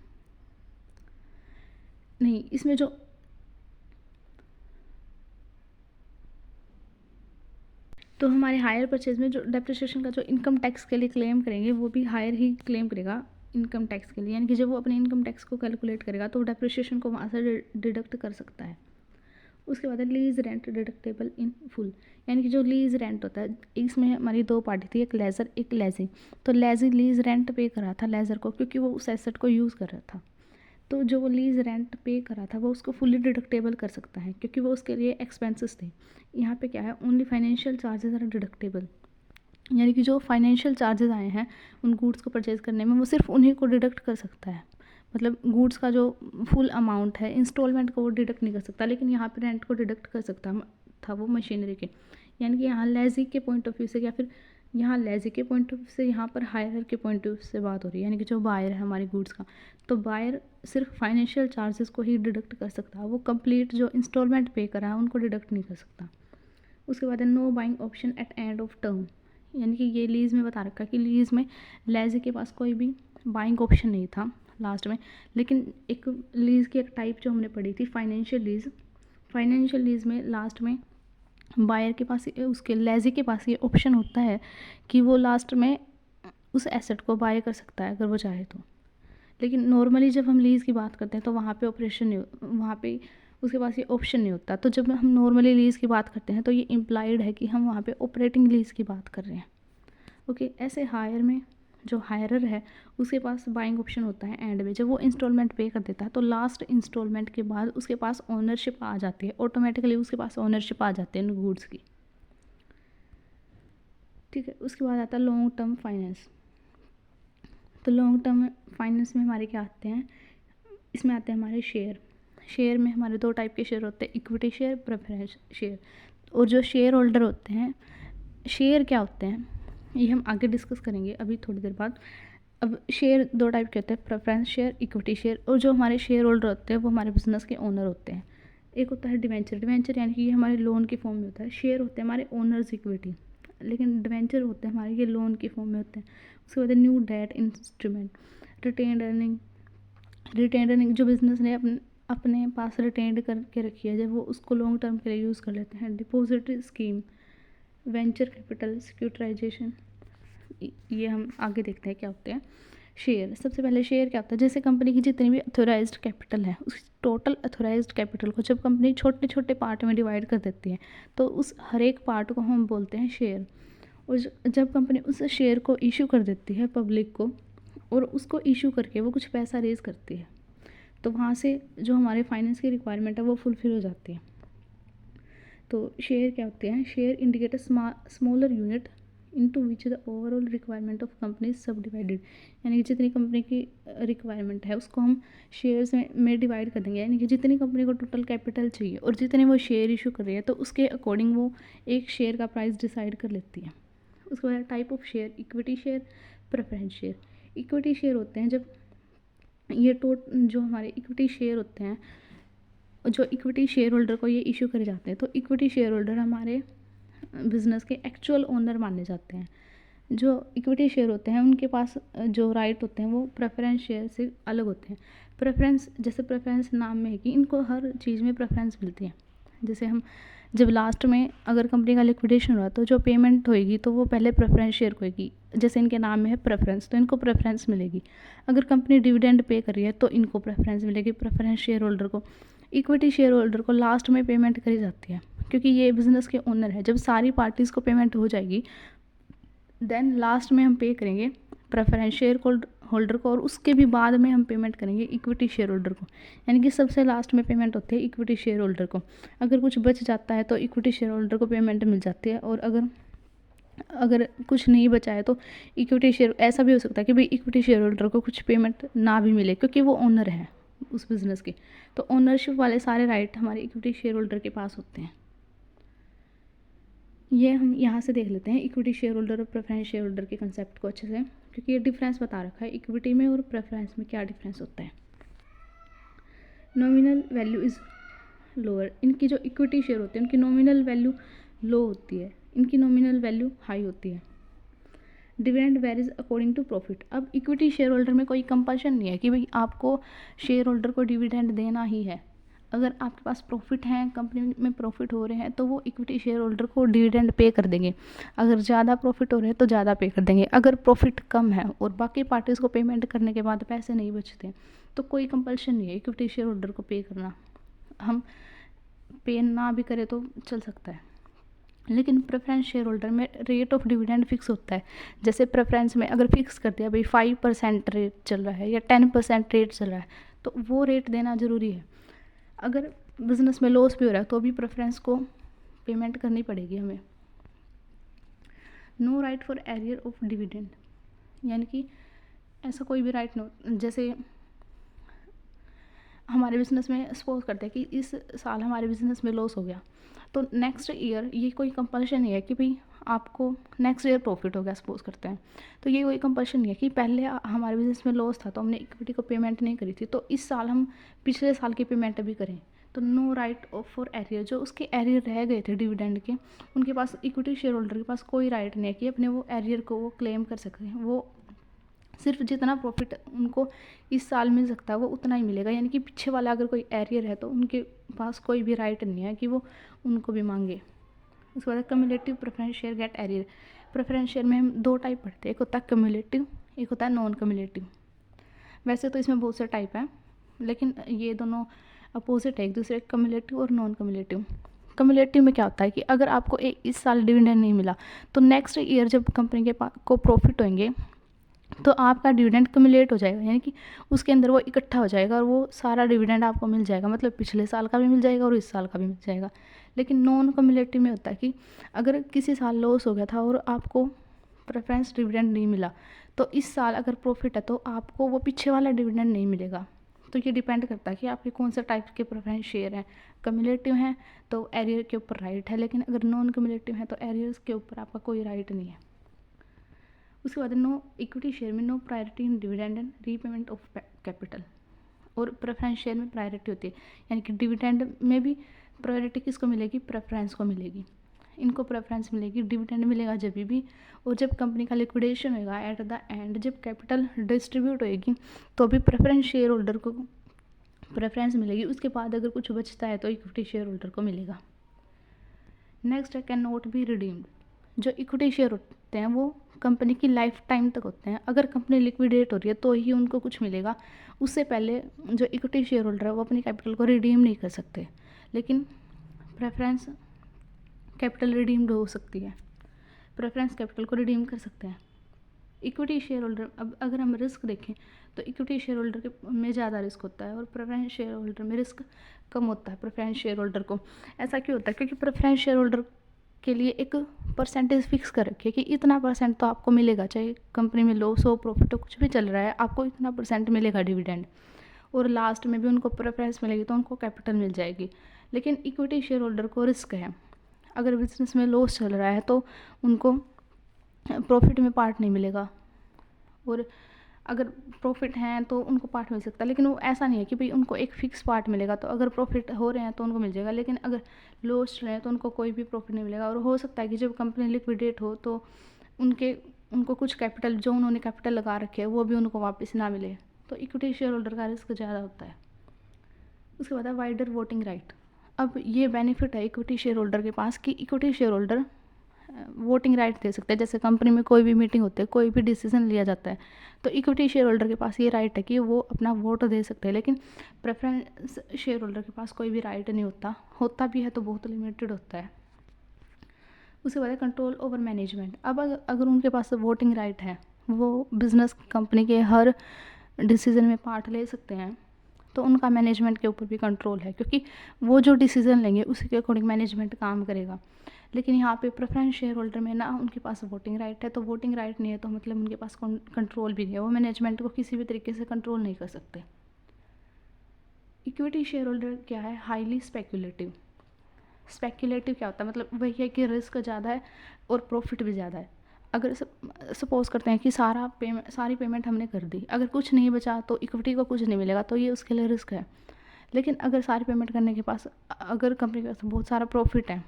नहीं, इसमें जो तो हमारे हायर परचेज में जो डेप्रिसिएशन का जो इनकम टैक्स के लिए क्लेम करेंगे वो भी हायर ही क्लेम करेगा इनकम टैक्स के लिए, यानी कि जब वो अपने इनकम टैक्स को कैलकुलेट करेगा तो डेप्रिसिएशन को वहाँ से डिडक्ट कर सकता है। उसके बाद है lease rent deductible in full, यानी कि जो लीज रेंट होता है, इसमें हमारी दो पार्टी थी, एक लेजर एक लेजी। तो लेजी लीज रेंट पे करा था लेजर को क्योंकि वो उस एसेट को यूज़ कर रहा था, तो जो वो लीज रेंट पे करा था वो उसको फुली डिडक्टेबल कर सकता है क्योंकि वो उसके लिए एक्सपेंसेस थे। यहाँ पे क्या है, only financial charges are deductible, यानी कि जो फाइनेंशियल चार्जेस आए हैं उन गुड्स को परचेज करने में वो सिर्फ उन्हीं को डिडक्ट कर सकता है। मतलब गुड्स का जो फुल अमाउंट है इंस्टॉलमेंट को वो डिडक्ट नहीं कर सकता, लेकिन यहाँ पे रेंट को डिडक्ट कर सकता था वो मशीनरी के। यानी कि यहाँ लेजी के पॉइंट ऑफ व्यू से या फिर यहाँ लेजी के पॉइंट ऑफ व्यू से, यहाँ पर हायर के पॉइंट ऑफ व्यू से बात हो रही है, यानी कि जो बायर है हमारी गुड्स का, तो बायर सिर्फ फाइनेंशियल चार्जेस को ही डिडक्ट कर सकता है, वो कंप्लीट जो इंस्टॉलमेंट पे करा है उनको डिडक्ट नहीं कर सकता। उसके बाद है no buying option at end of term, यानी कि ये लीज़ में बता रखा कि लीज़ में लेजी के पास कोई भी बाइंग ऑप्शन नहीं था लास्ट में, लेकिन एक लीज़ की एक टाइप जो हमने पढ़ी थी फाइनेंशियल लीज़, फाइनेंशियल लीज़ में लास्ट में बायर के पास उसके लेजी के पास ये ऑप्शन होता है कि वो लास्ट में उस एसेट को बाय कर सकता है अगर वो चाहे तो। लेकिन नॉर्मली जब हम लीज़ की बात करते हैं तो वहाँ पे ऑपरेशन नहीं, वहाँ पे उसके पास ये ऑप्शन नहीं होता। तो जब हम नॉर्मली लीज़ की बात करते हैं तो ये इम्प्लाइड है कि हम वहाँ पे ऑपरेटिंग लीज़ की बात कर रहे हैं। ओके, ऐसे हायर में जो हायरर है उसके पास बाइंग ऑप्शन होता है एंड में, जब वो इंस्टॉलमेंट पे कर देता है तो लास्ट इंस्टॉलमेंट के बाद उसके पास ओनरशिप आ जाती है, ऑटोमेटिकली उसके पास ओनरशिप आ जाती है इन गुड्स की। ठीक है, उसके बाद आता है लॉन्ग टर्म फाइनेंस। तो लॉन्ग टर्म फाइनेंस में हमारे क्या आते हैं, इसमें आते हैं हमारे शेयर। शेयर में हमारे दो टाइप के शेयर होते हैं, इक्विटी शेयर, प्रेफरेंस शेयर। और जो शेयर होल्डर होते हैं, शेयर क्या होते हैं ये हम आगे डिस्कस करेंगे अभी थोड़ी देर बाद। अब शेयर दो टाइप के होते हैं, प्रेफरेंस शेयर, इक्विटी शेयर। और जो हमारे शेयर होल्डर होते हैं वो हमारे बिजनेस के ओनर होते हैं। एक होता है डिवेंचर, डिवेंचर यानी कि ये हमारे लोन की फॉर्म में होता है। शेयर होते हैं हमारे ओनर्स इक्विटी, लेकिन डिवेंचर होते हैं हमारे ये लोन की फॉर्म में होते हैं। उसके बाद new debt instrument, retained earning, retained earning जो बिजनेस ने अपने पास रिटेन्ड करके रखी है जब वो उसको लॉन्ग टर्म के लिए यूज़ कर लेते हैं। Depository scheme, venture capital, securitisation, ये हम आगे देखते हैं क्या होते हैं। शेयर, सबसे पहले शेयर क्या होता है, जैसे कंपनी की जितनी भी अथोराइज्ड कैपिटल है उस टोटल अथोराइज्ड कैपिटल को जब कंपनी छोटे छोटे पार्ट में डिवाइड कर देती है तो उस हर एक पार्ट को हम बोलते हैं शेयर। और जब कंपनी उस शेयर को इशू कर देती है पब्लिक को और उसको इशू करके वो कुछ पैसा रेज करती है तो वहाँ से जो हमारे फाइनेंस की रिक्वायरमेंट है वो फुलफिल हो जाती है। तो शेयर क्या होते हैं, share indicate smaller unit into which the overall requirement of company सब डिवाइडेड, यानी कि जितनी कंपनी की रिक्वायरमेंट है उसको हम शेयर्स में डिवाइड कर देंगे, यानी कि जितनी कंपनी को टोटल कैपिटल चाहिए और जितने वो शेयर इशू कर रही है तो उसके अकॉर्डिंग वो एक शेयर का प्राइस डिसाइड कर लेती है। उसके बाद type of share, equity share, preference share. Equity share होते हैं जब ये जो हमारे इक्विटी शेयर होते हैं, जो इक्विटी शेयर होल्डर को ये इशू करे जाते हैं, तो इक्विटी शेयर होल्डर हमारे बिजनेस के एक्चुअल ओनर माने जाते हैं। जो इक्विटी शेयर होते हैं उनके पास जो राइट होते हैं वो प्रेफरेंस शेयर से अलग होते हैं। प्रेफरेंस, जैसे प्रेफरेंस नाम में है कि इनको हर चीज़ में प्रेफरेंस मिलती है। जैसे हम जब लास्ट में अगर कंपनी का लिक्विडेशन हुआ तो जो पेमेंट होएगी तो वो पहले प्रेफरेंस शेयर को होगी। जैसे इनके नाम में है प्रेफरेंस, तो इनको प्रेफरेंस मिलेगी। अगर कंपनी डिविडेंड पे कर रही है तो इनको प्रेफरेंस मिलेगी, प्रेफरेंस शेयर होल्डर को। इक्विटी शेयर होल्डर को लास्ट में पेमेंट करी जाती है, क्योंकि ये बिजनेस के ओनर है। जब सारी पार्टीज़ को पेमेंट हो जाएगी देन लास्ट में हम पे करेंगे प्रेफरेंस शेयर होल्डर को, और उसके भी बाद में हम पेमेंट करेंगे इक्विटी शेयर होल्डर को। यानी कि सबसे लास्ट में पेमेंट होती है इक्विटी शेयर होल्डर को। अगर कुछ बच जाता है तो इक्विटी शेयर होल्डर को पेमेंट मिल जाती है, और अगर कुछ नहीं बचा है तो इक्विटी शेयर, ऐसा भी हो सकता है कि भाई इक्विटी शेयर होल्डर को कुछ पेमेंट ना भी मिले, क्योंकि वो ओनर है उस बिज़नेस के। तो ओनरशिप वाले सारे राइट हमारे इक्विटी शेयर होल्डर के पास होते हैं। ये हम यहाँ से देख लेते हैं इक्विटी शेयर होल्डर और प्रेफरेंस शेयर होल्डर के कंसेप्ट को अच्छे से, क्योंकि ये डिफरेंस बता रखा है इक्विटी में और प्रेफरेंस में क्या डिफरेंस होता है। Nominal value is lower. इनकी जो इक्विटी शेयर होते हैं उनकी नॉमिनल वैल्यू लो होती है, इनकी नॉमिनल वैल्यू हाई होती है। Dividend varies according to profit. अब इक्विटी शेयर होल्डर में कोई कंपल्शन नहीं है कि भाई आपको शेयर होल्डर को डिविडेंड देना ही है। अगर आपके पास प्रॉफिट है, कंपनी में प्रॉफिट हो रहे हैं, तो वो इक्विटी शेयर होल्डर को डिविडेंड पे कर देंगे। अगर ज़्यादा प्रॉफिट हो रहे हैं तो ज़्यादा पे कर देंगे। अगर प्रॉफिट कम है और बाकी पार्टीज़ को पेमेंट करने के बाद पैसे नहीं बचते तो कोई कंपल्शन नहीं है इक्विटी शेयर होल्डर को पे करना। हम पे ना भी करें तो चल सकता है। लेकिन प्रेफरेंस शेयर होल्डर में रेट ऑफ डिविडेंड फिक्स होता है। जैसे प्रेफरेंस में अगर फिक्स कर दिया भाई 5% रेट चल रहा है या 10% रेट चल रहा है, तो वो रेट देना ज़रूरी है। अगर बिजनेस में लॉस भी हो रहा है तो भी प्रेफरेंस को पेमेंट करनी पड़ेगी हमें। No right for arrear of dividend, यानी कि ऐसा कोई भी राइट नो। जैसे हमारे बिज़नेस में सपोज करते हैं कि इस साल हमारे बिज़नेस में लॉस हो गया, तो नेक्स्ट ईयर ये कोई कंपल्शन नहीं है कि भाई आपको नेक्स्ट ईयर प्रॉफिट हो गया, सपोज करते हैं, तो ये कोई कंपल्शन नहीं है कि पहले हमारे बिज़नेस में लॉस था तो हमने इक्विटी को पेमेंट नहीं करी थी, तो इस साल हम पिछले साल की पेमेंट भी करें। तो no right of for arrear, जो उसके एरियर रह गए थे डिविडेंड के, उनके पास इक्विटी शेयर होल्डर के पास कोई राइट नहीं है कि अपने वो एरियर को वो क्लेम कर सकते हैं। वो सिर्फ जितना प्रॉफिट उनको इस साल मिल सकता है वो उतना ही मिलेगा। यानी कि पीछे वाला अगर कोई एरियर है तो उनके पास कोई भी राइट नहीं है कि वो उनको भी मांगे। उसके बाद cumulative preference share get arrear. Preference share में हम दो टाइप पढ़ते हैं, एक होता है कम्युलेटिव, एक होता है नॉन कम्युलेटिव। वैसे तो इसमें बहुत से टाइप हैं, लेकिन ये दोनों अपोजिट है एक दूसरे, कम्युलेटिव और नॉन कम्युलेटिव। कम्युलेटिव में क्या होता है कि अगर आपको इस साल डिविडेंड नहीं मिला तो नेक्स्ट ईयर जब कंपनी के पास को प्रॉफिट होंगे तो आपका डिविडेंड कम्युलेट हो जाएगा, यानी कि उसके अंदर वो इकट्ठा हो जाएगा और वो सारा डिविडेंड आपको मिल जाएगा। मतलब पिछले साल का भी मिल जाएगा और इस साल का भी मिल जाएगा। लेकिन नॉन कम्युलेटिव में होता है कि अगर किसी साल लॉस हो गया था और आपको प्रेफरेंस डिविडेंड नहीं मिला, तो इस साल अगर प्रॉफिट है तो आपको वो पीछे वाला डिविडेंड नहीं मिलेगा। तो ये डिपेंड करता है कि आपके कौन से टाइप के प्रेफरेंस शेयर हैं। कम्युलेटिव हैं तो एरियर के ऊपर राइट है, लेकिन अगर नॉन कम्युलेटिव है तो एरियर्स के ऊपर आपका कोई राइट नहीं है। उसके बाद नो इक्विटी शेयर में no priority in dividend and repayment of capital. और प्रेफरेंस शेयर में प्रायोरिटी होती है, यानी कि डिविडेंड में भी प्रायोरिटी किसको मिलेगी, प्रेफरेंस को मिलेगी। इनको प्रेफरेंस मिलेगी, डिविडेंड मिलेगा जब भी, और जब कंपनी का लिक्विडेशन होगा एट द एंड, जब कैपिटल डिस्ट्रीब्यूट होएगी तो भी प्रेफरेंस शेयर होल्डर को प्रेफरेंस मिलेगी। उसके बाद अगर कुछ बचता है तो इक्विटी शेयर होल्डर को मिलेगा। नेक्स्ट है कैन नॉट बी रिडीम्ड। जो इक्विटी शेयर होते हैं वो कंपनी की लाइफ टाइम तक होते हैं। अगर कंपनी लिक्विडेट हो रही है तो ही उनको कुछ मिलेगा, उससे पहले जो इक्विटी शेयर होल्डर है वो अपनी कैपिटल को रिडीम नहीं कर सकते। लेकिन प्रेफरेंस कैपिटल रिडीम्ड हो सकती है, प्रेफरेंस कैपिटल को रिडीम कर सकते हैं। इक्विटी शेयर होल्डर, अब अगर हम रिस्क देखें तो इक्विटी शेयर होल्डर के में ज़्यादा रिस्क होता है और प्रेफरेंस शेयर होल्डर में रिस्क कम होता है। प्रेफरेंस शेयर होल्डर को ऐसा क्यों होता है, क्योंकि प्रेफरेंस शेयर होल्डर के लिए एक परसेंटेज फिक्स कर रखी है कि इतना परसेंट तो आपको मिलेगा, चाहे कंपनी में लॉस हो प्रॉफिट हो कुछ भी चल रहा है, आपको इतना परसेंट मिलेगा डिविडेंड। और लास्ट में भी उनको प्रेफरेंस मिलेगी तो उनको कैपिटल मिल जाएगी। लेकिन इक्विटी शेयर होल्डर को रिस्क है, अगर बिजनेस में लॉस चल रहा है तो उनको प्रॉफिट में पार्ट नहीं मिलेगा, और अगर प्रॉफिट हैं तो उनको पार्ट मिल सकता है। लेकिन वो ऐसा नहीं है कि भाई उनको एक फिक्स पार्ट मिलेगा, तो अगर प्रॉफिट हो रहे हैं तो उनको मिल जाएगा, लेकिन अगर लॉस रहे हैं तो उनको कोई भी प्रॉफिट नहीं मिलेगा। और हो सकता है कि जब कंपनी लिक्विडेट हो तो उनको कुछ कैपिटल जो उन्होंने कैपिटल लगा रखे है वो भी उनको वापस ना मिले, तो इक्विटी शेयर होल्डर का रिस्क ज़्यादा होता है। उसके बाद है वाइडर वोटिंग राइट। अब ये बेनिफिट है इक्विटी शेयर होल्डर के पास कि equity share holder voting right they सकते हैं। जैसे कंपनी में कोई भी मीटिंग होती है, कोई भी डिसीजन लिया जाता है, तो इक्विटी शेयर होल्डर के पास ये राइट है कि वो अपना वोट दे सकते हैं। लेकिन प्रेफरेंस शेयर होल्डर के पास कोई भी राइट नहीं होता, होता भी है तो बहुत लिमिटेड होता है। उसके बाद है कंट्रोल ओवर मैनेजमेंट। अब अगर उनके पास वोटिंग राइट है, वो बिजनेस कंपनी के हर डिसीजन में पार्ट ले सकते हैं, तो उनका मैनेजमेंट के ऊपर भी कंट्रोल है, क्योंकि वो जो डिसीजन लेंगे उसी के अकॉर्डिंग मैनेजमेंट काम करेगा। लेकिन यहाँ पे प्रेफरेंस शेयर होल्डर में ना उनके पास वोटिंग राइट है, तो वोटिंग राइट नहीं है तो मतलब उनके पास कंट्रोल भी नहीं है, वो मैनेजमेंट को किसी भी तरीके से कंट्रोल नहीं कर सकते। इक्विटी शेयर होल्डर क्या है? Highly speculative. स्पेक्यूलेटिव क्या होता है? मतलब वही है कि रिस्क ज़्यादा है और प्रॉफिट भी ज़्यादा है। अगर सपोज करते हैं कि सारी पेमेंट हमने कर दी, अगर कुछ नहीं बचा तो इक्विटी को कुछ नहीं मिलेगा, तो ये उसके लिए रिस्क है। लेकिन अगर सारी पेमेंट करने के पास अगर कंपनी के पास बहुत सारा प्रॉफिट है,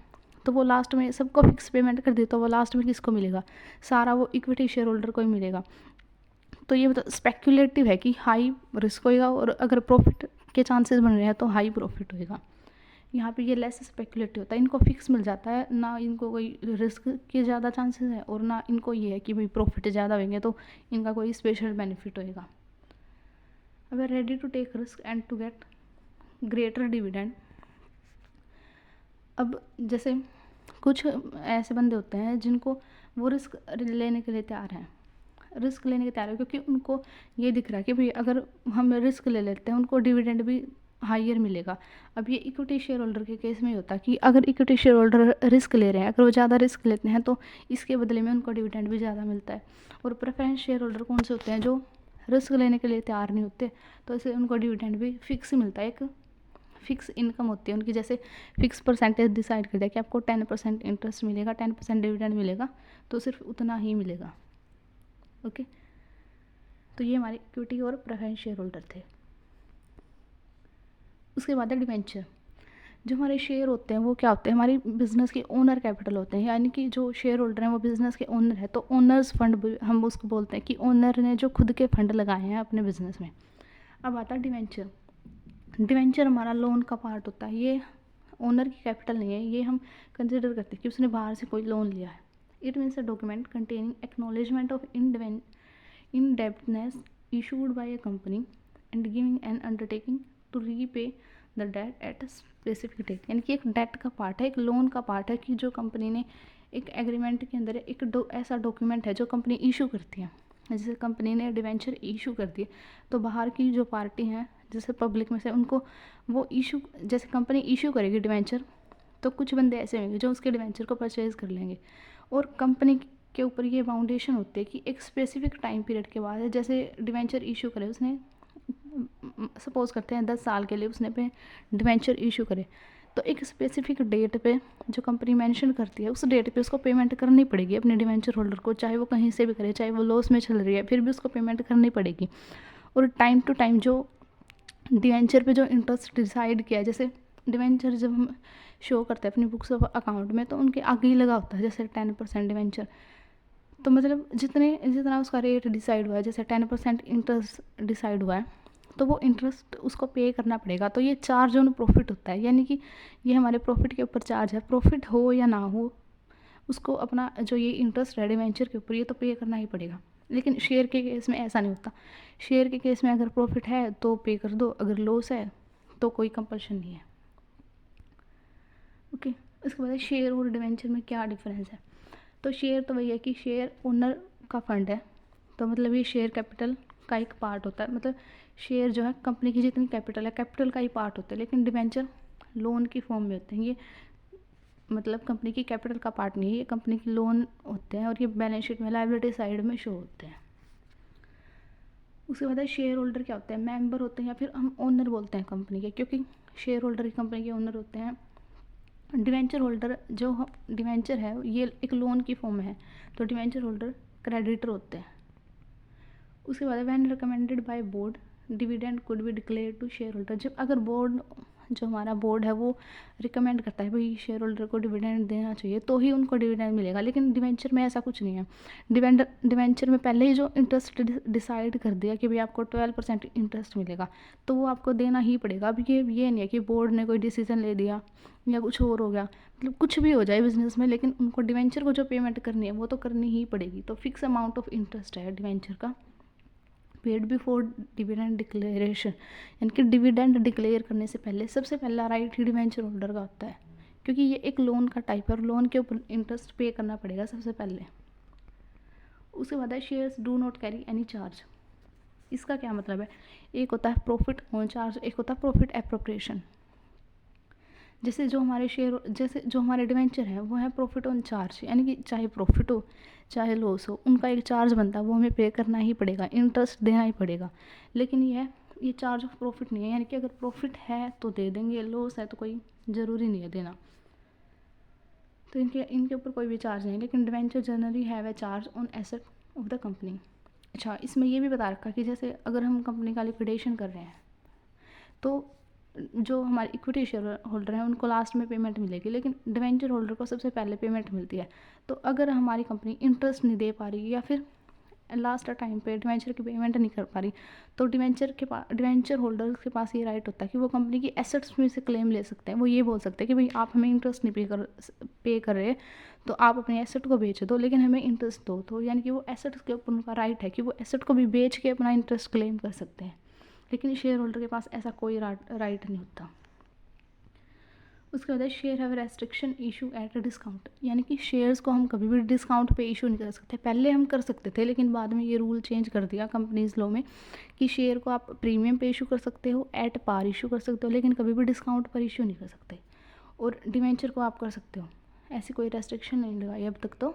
तो वो लास्ट में सबको फिक्स पेमेंट कर दी, तो वो लास्ट में किसको मिलेगा? सारा वो इक्विटी शेयर होल्डर को ही मिलेगा। तो ये मतलब स्पेक्यूलेटिव है कि हाई रिस्क होएगा और अगर प्रॉफिट के चांसेस बन रहे हैं तो हाई प्रॉफिट होएगा। यहाँ पे ये लेस स्पेक्यूलेटिव होता है, इनको फिक्स मिल जाता है, ना इनको कोई रिस्क के ज़्यादा चांसेस है और ना इनको ये है कि भाई प्रॉफिट ज़्यादा होंगे तो इनका कोई स्पेशल बेनिफिट होएगा। अब ready to take risk and to get greater dividend. अब जैसे कुछ ऐसे बंदे होते हैं जिनको वो रिस्क लेने के लिए तैयार हैं, रिस्क लेने के तैयार है क्योंकि उनको ये दिख रहा है कि भाई अगर हम रिस्क ले लेते हैं उनको डिविडेंड भी हायर मिलेगा। अब ये इक्विटी शेयर होल्डर के केस में ही होता है कि अगर इक्विटी शेयर होल्डर रिस्क ले रहे हैं, अगर वो ज़्यादा रिस्क लेते हैं तो इसके बदले में उनको डिविडेंड भी ज़्यादा मिलता है। और प्रेफरेंस शेयर होल्डर कौन से होते हैं? जो रिस्क लेने के लिए तैयार नहीं होते, तो इससे उनको डिविडेंड भी फिक्स मिलता है, एक फिक्स इनकम होती है उनकी। जैसे फिक्स परसेंटेज डिसाइड कर दिया कि आपको 10% इंटरेस्ट मिलेगा, 10% डिविडेंड मिलेगा, तो सिर्फ उतना ही मिलेगा। ओके, तो ये हमारे इक्विटी और प्रेफरेंस शेयर होल्डर थे। उसके बाद है डिवेंचर। जो हमारे शेयर होते हैं वो क्या होते हैं? हमारी बिजनेस के ओनर कैपिटल होते हैं, यानी कि जो शेयर होल्डर हैं वो बिजनेस के ओनर है, तो ओनर्स फंड हम उसको बोलते हैं कि ओनर ने जो खुद के फंड लगाए हैं अपने बिजनेस में। अब आता है डिवेंचर। डिवेंचर हमारा लोन का पार्ट होता है, ये ओनर की कैपिटल नहीं है, ये हम कंसिडर करते हैं कि उसने बाहर से कोई लोन लिया है। It means a document containing acknowledgement of indebtedness issued by a company and giving an undertaking to repay the debt at a specific date। यानी कि एक डेट का पार्ट है, एक लोन का पार्ट है कि जो कंपनी ने एक एग्रीमेंट के अंदर एक ऐसा डॉक्यूमेंट है जो कंपनी इशू करती है। जैसे कंपनी ने डिवेंचर इशू कर दिए, तो बाहर की जो पार्टी हैं जैसे पब्लिक में से उनको वो इशू, जैसे कंपनी इशू करेगी डिवेंचर, तो कुछ बंदे ऐसे होंगे जो उसके डिवेंचर को परचेज कर लेंगे। और कंपनी के ऊपर ये बाउंडेशन होती है कि एक स्पेसिफिक टाइम पीरियड के बाद, जैसे डिवेंचर इशू करे उसने, सपोज करते हैं 10 साल के लिए उसने पे डिवेंचर इशू करे, तो एक स्पेसिफिक डेट पे जो कंपनी मेंशन करती है उस डेट पे उसको पेमेंट करनी पड़ेगी अपने डिवेंचर होल्डर को, चाहे वो कहीं से भी करे, चाहे वो लॉस में चल रही है फिर भी उसको पेमेंट करनी पड़ेगी। और टाइम टू टाइम जो डिवेंचर पे जो इंटरेस्ट डिसाइड किया है, जैसे डिवेंचर जब हम शो करते हैं अपनी बुक्स ऑफ अकाउंट में तो उनके आगे ही लगा होता है, जैसे 10% डिवेंचर, तो मतलब जितना उसका रेट डिसाइड हुआ है, जैसे 10% इंटरेस्ट डिसाइड हुआ है, तो वो इंटरेस्ट उसको पे करना पड़ेगा। तो ये चार्ज ऑन प्रॉफिट होता है, यानी कि ये हमारे प्रॉफिट के ऊपर चार्ज है, प्रॉफिट हो या ना हो उसको अपना जो ये इंटरेस्ट है डिवेंचर के ऊपर ये तो पे करना ही पड़ेगा। लेकिन शेयर के केस में ऐसा नहीं होता, शेयर के केस में अगर प्रॉफिट है तो पे कर दो, अगर लॉस है तो कोई कंपल्शन नहीं है। ओके, उसके बाद शेयर और डिवेंचर में क्या डिफरेंस है? तो शेयर तो वही है कि शेयर ओनर का फंड है, तो मतलब ये शेयर कैपिटल का एक पार्ट होता है, मतलब शेयर जो है कंपनी की जितनी कैपिटल है कैपिटल का ही पार्ट होता है। लेकिन डिवेंचर लोन की फॉर्म में होते हैं, ये मतलब कंपनी की कैपिटल का पार्ट नहीं है, ये कंपनी की लोन होते हैं और ये बैलेंस शीट में लायबिलिटी साइड में शो होते हैं। उसके बाद शेयर होल्डर क्या होते हैं? मेंबर होते हैं या फिर हम ओनर बोलते हैं कंपनी के, क्योंकि शेयर होल्डर ही कंपनी के ओनर होते हैं। डिवेंचर होल्डर जो डिवेंचर है ये एक लोन की फॉर्म में है, तो डिवेंचर होल्डर क्रेडिटर होते हैं। उसके बाद when recommended by board dividend could be declare to share holder. जब अगर बोर्ड जो हमारा बोर्ड है वो रिकमेंड करता है भाई शेयर होल्डर को डिविडेंड देना चाहिए तो ही उनको डिविडेंड मिलेगा। लेकिन डिवेंचर में ऐसा कुछ नहीं है। डिवेंचर में पहले ही जो इंटरेस्ट डिसाइड कर दिया कि भाई आपको 12% इंटरेस्ट मिलेगा तो वो आपको देना ही पड़ेगा। अब ये नहीं है कि बोर्ड ने कोई डिसीजन ले दिया या कुछ और हो गया, मतलब कुछ भी हो जाए बिजनेस में, लेकिन उनको डिवेंचर को जो पेमेंट करनी है वो तो करनी ही पड़ेगी। तो फिक्स अमाउंट ऑफ इंटरेस्ट है डिवेंचर का, पेड बिफोर डिविडेंड डिक्लेरेशन, यानी कि डिविडेंड डिक्लेयर करने से पहले सबसे पहला राइट ही डिवेंचर होल्डर का होता है, क्योंकि ये एक लोन का टाइप है और लोन के ऊपर इंटरेस्ट पे करना पड़ेगा सबसे पहले। उसके बाद है shares do not carry any charge. इसका क्या मतलब है, एक होता है प्रॉफिट ऑन चार्ज, एक होता है प्रॉफिट एप्रोप्रिएशन। जैसे जो हमारे डिवेंचर है वो है प्रॉफिट ऑन चार्ज, यानी कि चाहे प्रॉफिट हो चाहे लॉस हो उनका एक चार्ज बनता है, वो हमें पे करना ही पड़ेगा, इंटरेस्ट देना ही पड़ेगा। लेकिन ये चार्ज ऑफ प्रॉफिट नहीं है, यानी कि अगर प्रॉफिट है तो दे देंगे, लॉस है तो कोई ज़रूरी नहीं है देना, तो इनके ऊपर कोई भी चार्ज नहीं। लेकिन debenture generally have a charge on asset of the company. अच्छा, इसमें ये भी बता रखा कि जैसे अगर हम कंपनी का लिक्विडेशन कर रहे हैं तो जो हमारे इक्विटी शेयर होल्डर हैं उनको लास्ट में पेमेंट मिलेगी, लेकिन डिवेंचर होल्डर को सबसे पहले पेमेंट मिलती है। तो अगर हमारी कंपनी इंटरेस्ट नहीं दे पा रही या फिर लास्ट टाइम पे डिवेंचर की पेमेंट नहीं कर पा रही तो डिवेंचर होल्डर के पास ये राइट होता है कि वो कंपनी की एसेट्स में से क्लेम ले सकते हैं। वो ये बोल सकते हैं कि भाई आप हमें इंटरेस्ट नहीं पे कर रहे तो आप अपने एसेट को बेच दो, लेकिन हमें इंटरेस्ट दो। तो यानी कि वो एसेट्स के ऊपर उनका राइट है कि वो एसेट को भी बेच के अपना इंटरेस्ट क्लेम कर सकते हैं, लेकिन शेयर होल्डर के पास ऐसा कोई राइट नहीं होता। उसके बाद share have restriction issue at a discount, यानी कि शेयर्स को हम कभी भी डिस्काउंट पे इशू नहीं कर सकते। पहले हम कर सकते थे लेकिन बाद में ये रूल चेंज कर दिया कंपनीज लॉ में कि शेयर को आप प्रीमियम पे इशू कर सकते हो, एट पार इशू कर सकते हो, लेकिन कभी भी डिस्काउंट पर इशू नहीं कर सकते। और डिवेंचर को आप कर सकते हो, ऐसी कोई रेस्ट्रिक्शन नहीं लगाई अब तक तो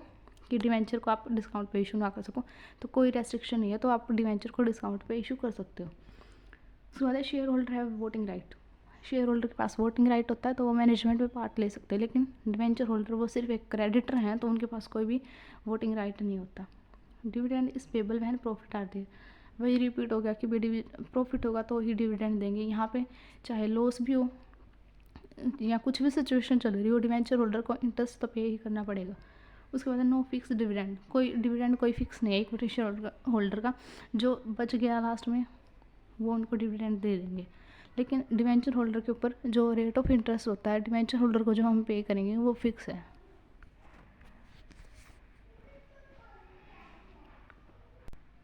कि डिवेंचर को आप डिस्काउंट पे इशू ना कर सको, तो कोई रेस्ट्रिक्शन नहीं है, तो आप डिवेंचर को डिस्काउंट पे इशू कर सकते हो। उसके बाद share holder have voting right. Share holder के पास वोटिंग राइट होता है तो वो मैनेजमेंट में पार्ट ले सकते हैं, लेकिन डिवेंचर होल्डर वो सिर्फ एक क्रेडिटर हैं तो उनके पास कोई भी वोटिंग राइट नहीं होता। Dividend is payable when profit are there, वही रिपीट हो गया कि भाई प्रॉफिट होगा तो ही डिविडेंड देंगे। यहाँ पे चाहे लॉस भी हो या कुछ भी सिचुएशन चल रही हो डिवेंचर होल्डर को इंटरेस्ट तो पे ही करना पड़ेगा। उसके बाद नो फिक्स डिविडेंड, कोई फिक्स नहीं है इक्विटी शेयर होल्डर का, जो बच गया लास्ट में वो उनको डिविडेंड दे देंगे। लेकिन डिवेंचर होल्डर के ऊपर जो रेट ऑफ इंटरेस्ट होता है डिवेंचर होल्डर को जो हम पे करेंगे वो फिक्स है।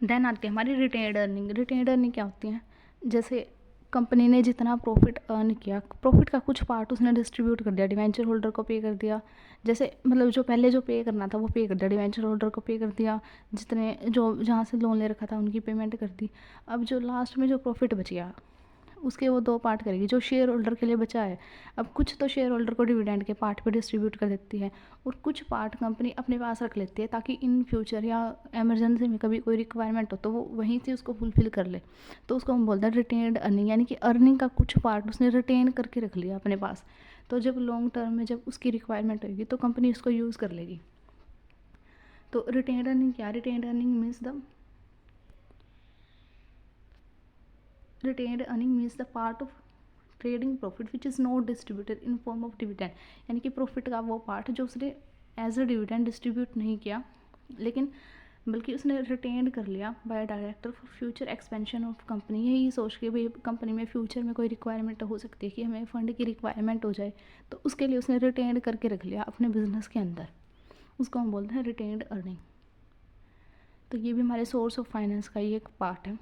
देन आती है हमारी रिटेन्ड अर्निंग। रिटेन्ड अर्निंग क्या होती है, जैसे कंपनी ने जितना प्रॉफिट अर्न किया, प्रॉफिट का कुछ पार्ट उसने डिस्ट्रीब्यूट कर दिया, डिवेंचर होल्डर को पे कर दिया। जैसे मतलब जो पहले जो पे करना था वो पे कर दिया, डिवेंचर होल्डर को पे कर दिया, जितने जो जहाँ से लोन ले रखा था उनकी पेमेंट कर दी। अब जो लास्ट में जो प्रॉफिट बच गया उसके वो दो पार्ट करेगी, जो शेयर होल्डर के लिए बचा है। अब कुछ तो शेयर होल्डर को डिविडेंड के पार्ट पे डिस्ट्रीब्यूट कर देती है और कुछ पार्ट कंपनी अपने पास रख लेती है ताकि इन फ्यूचर या इमरजेंसी में कभी कोई रिक्वायरमेंट हो तो वो वहीं से उसको फुलफिल कर ले। तो उसको हम बोलते हैं रिटेन्ड अर्निंग, यानी कि अर्निंग का कुछ पार्ट उसने रिटेन करके रख लिया अपने पास, तो जब लॉन्ग टर्म में जब उसकी रिक्वायरमेंट होगी तो कंपनी उसको यूज़ कर लेगी। तो रिटेन्ड अर्निंग क्या, retained earning means the retained earning means the part of trading profit which is not distributed in form of dividend, यानी कि प्रॉफिट का वो पार्ट जो उसने एज अ डिविडेंड डिस्ट्रीब्यूट नहीं किया लेकिन बल्कि उसने रिटेन कर लिया by director for future expansion of company. यही सोच के भाई कंपनी में फ्यूचर में कोई रिक्वायरमेंट हो सकती है कि हमें फ़ंड की रिक्वायरमेंट हो जाए, तो उसके लिए उसने रिटेन करके रख लिया अपने बिजनेस के अंदर, उसको हम बोलते हैं रिटेन्ड अर्निंग। तो ये भी हमारे सोर्स ऑफ फाइनेंस का ही एक पार्ट है।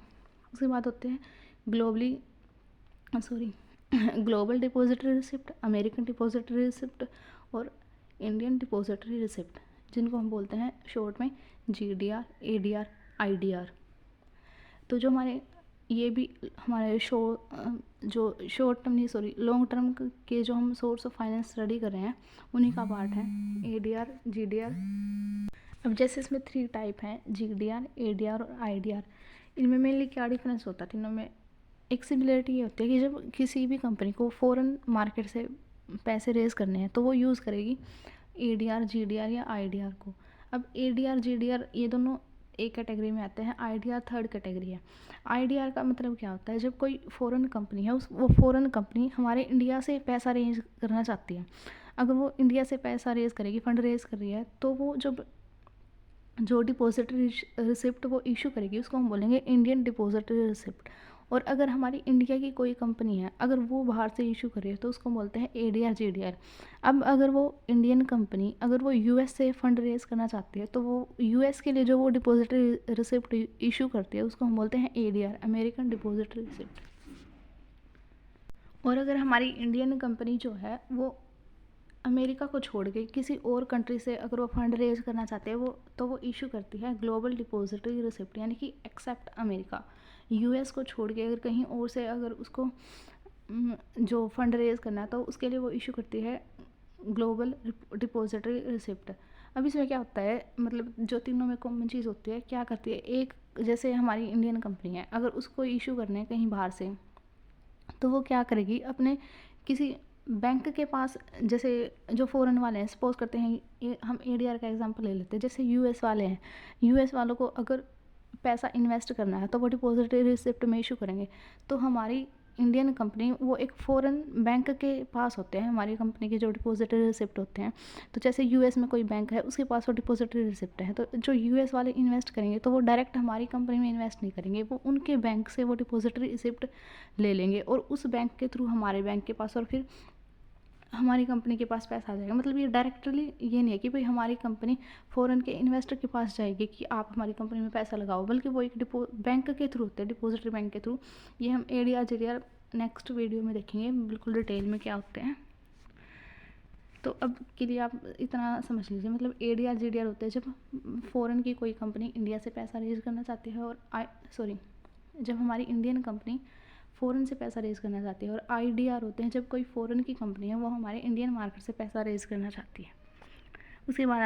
उसके बाद होते हैं global depository receipt, American depository receipt और इंडियन डिपॉजिटरी रिसिप्ट, जिनको हम बोलते हैं शॉर्ट में GDR, ADR, IDR। तो जो हमारे ये भी हमारे लॉन्ग टर्म के जो हम सोर्स ऑफ फाइनेंस स्टडी कर रहे हैं उन्हीं का पार्ट है ADR, GDR। अब जैसे इसमें 3 टाइप हैं GDR, ADR और IDR। इनमें मेनली क्या डिफरेंस होता है तीनों में, एक सिमिलरिटी ये होती है कि जब किसी भी कंपनी को फॉरेन मार्केट से पैसे रेज करने हैं तो वो यूज़ करेगी ADR, GDR या IDR को। अब ADR, GDR ये दोनों एक कैटेगरी में आते हैं। IDR थर्ड कैटेगरी है। IDR का मतलब क्या होता है, जब कोई फ़ॉरेन कंपनी है वो फ़ॉरेन कंपनी हमारे इंडिया से पैसा रेज करना चाहती है। अगर वो इंडिया से पैसा रेज करेगी, फंड रेज कर रही है, तो वो जो डिपॉजिटरी रिसिप्ट वो इशू करेगी उसको हम बोलेंगे इंडियन डिपॉजिटरी रिसिप्ट। और अगर हमारी इंडिया की कोई कंपनी है, अगर वो बाहर से इशू कर रही है तो उसको बोलते हैं ADR GDR। अब अगर वो इंडियन कंपनी अगर वो US से फंड रेज करना चाहती है तो वो US के लिए जो वो डिपॉजिटरी रिसिप्ट इशू करती है उसको हम बोलते हैं ADR, अमेरिकन डिपॉजिटरी रिसिप्ट। और अगर हमारी इंडियन कंपनी जो है वो अमेरिका को छोड़ के किसी और कंट्री से अगर वो फंड रेज करना चाहते हैं वो इशू करती है ग्लोबल डिपॉजिटरी रिसिप्ट, यानी कि एक्सेप्ट अमेरिका। US को छोड़ के अगर कहीं और से अगर उसको जो फंड रेज करना है तो उसके लिए वो इशू करती है ग्लोबल डिपॉजिटरी रिसिप्ट। अब इसमें क्या होता है, मतलब जो तीनों में कॉमन चीज़ होती है, क्या करती है, एक जैसे हमारी इंडियन कंपनी है, अगर उसको इशू करने हैं कहीं बाहर से तो वो क्या करेगी, अपने किसी बैंक के पास, जैसे जो फ़ॉरेन वाले हैं, सपोज़ करते हैं हम ADR का एग्जांपल ले लेते हैं, जैसे US वाले हैं, US वालों को अगर पैसा इन्वेस्ट करना है तो वो डिपॉजिटरी रिसिप्ट में इशू करेंगे। तो हमारी इंडियन कंपनी वो एक फ़ॉरेन बैंक के पास होते हैं, हमारी कंपनी के जो डिपॉजिटरी रिसिप्ट होते हैं। तो जैसे US में कोई बैंक है, उसके पास वो डिपॉजिटरी रिसिप्ट है, तो जो US वाले इन्वेस्ट करेंगे तो वो डायरेक्ट हमारी कंपनी में इन्वेस्ट नहीं करेंगे, वो उनके बैंक से वो डिपॉजिटरी रिसिप्ट ले लेंगे और उस बैंक के थ्रू हमारे बैंक के पास और फिर हमारी कंपनी के पास पैसा आ जाएगा। मतलब ये डायरेक्टली ये नहीं है कि भाई हमारी कंपनी फ़ॉरेन के इन्वेस्टर के पास जाएगी कि आप हमारी कंपनी में पैसा लगाओ, बल्कि वो एक बैंक के थ्रू होते हैं, डिपॉजिटरी बैंक के थ्रू। ये हम ADR GDR नेक्स्ट वीडियो में देखेंगे बिल्कुल डिटेल में क्या होते हैं। तो अब के लिए आप इतना समझ लीजिए, मतलब ADR GDR होते हैं जब फ़ॉरेन की कोई कंपनी इंडिया से पैसा रेज करना चाहती है, और जब हमारी इंडियन कंपनी फ़ॉरेन से पैसा रेज करना चाहती है। और IDR होते हैं जब कोई फ़ॉरेन की कंपनी है वो हमारे इंडियन मार्केट से पैसा रेज करना चाहती है। उसके बाद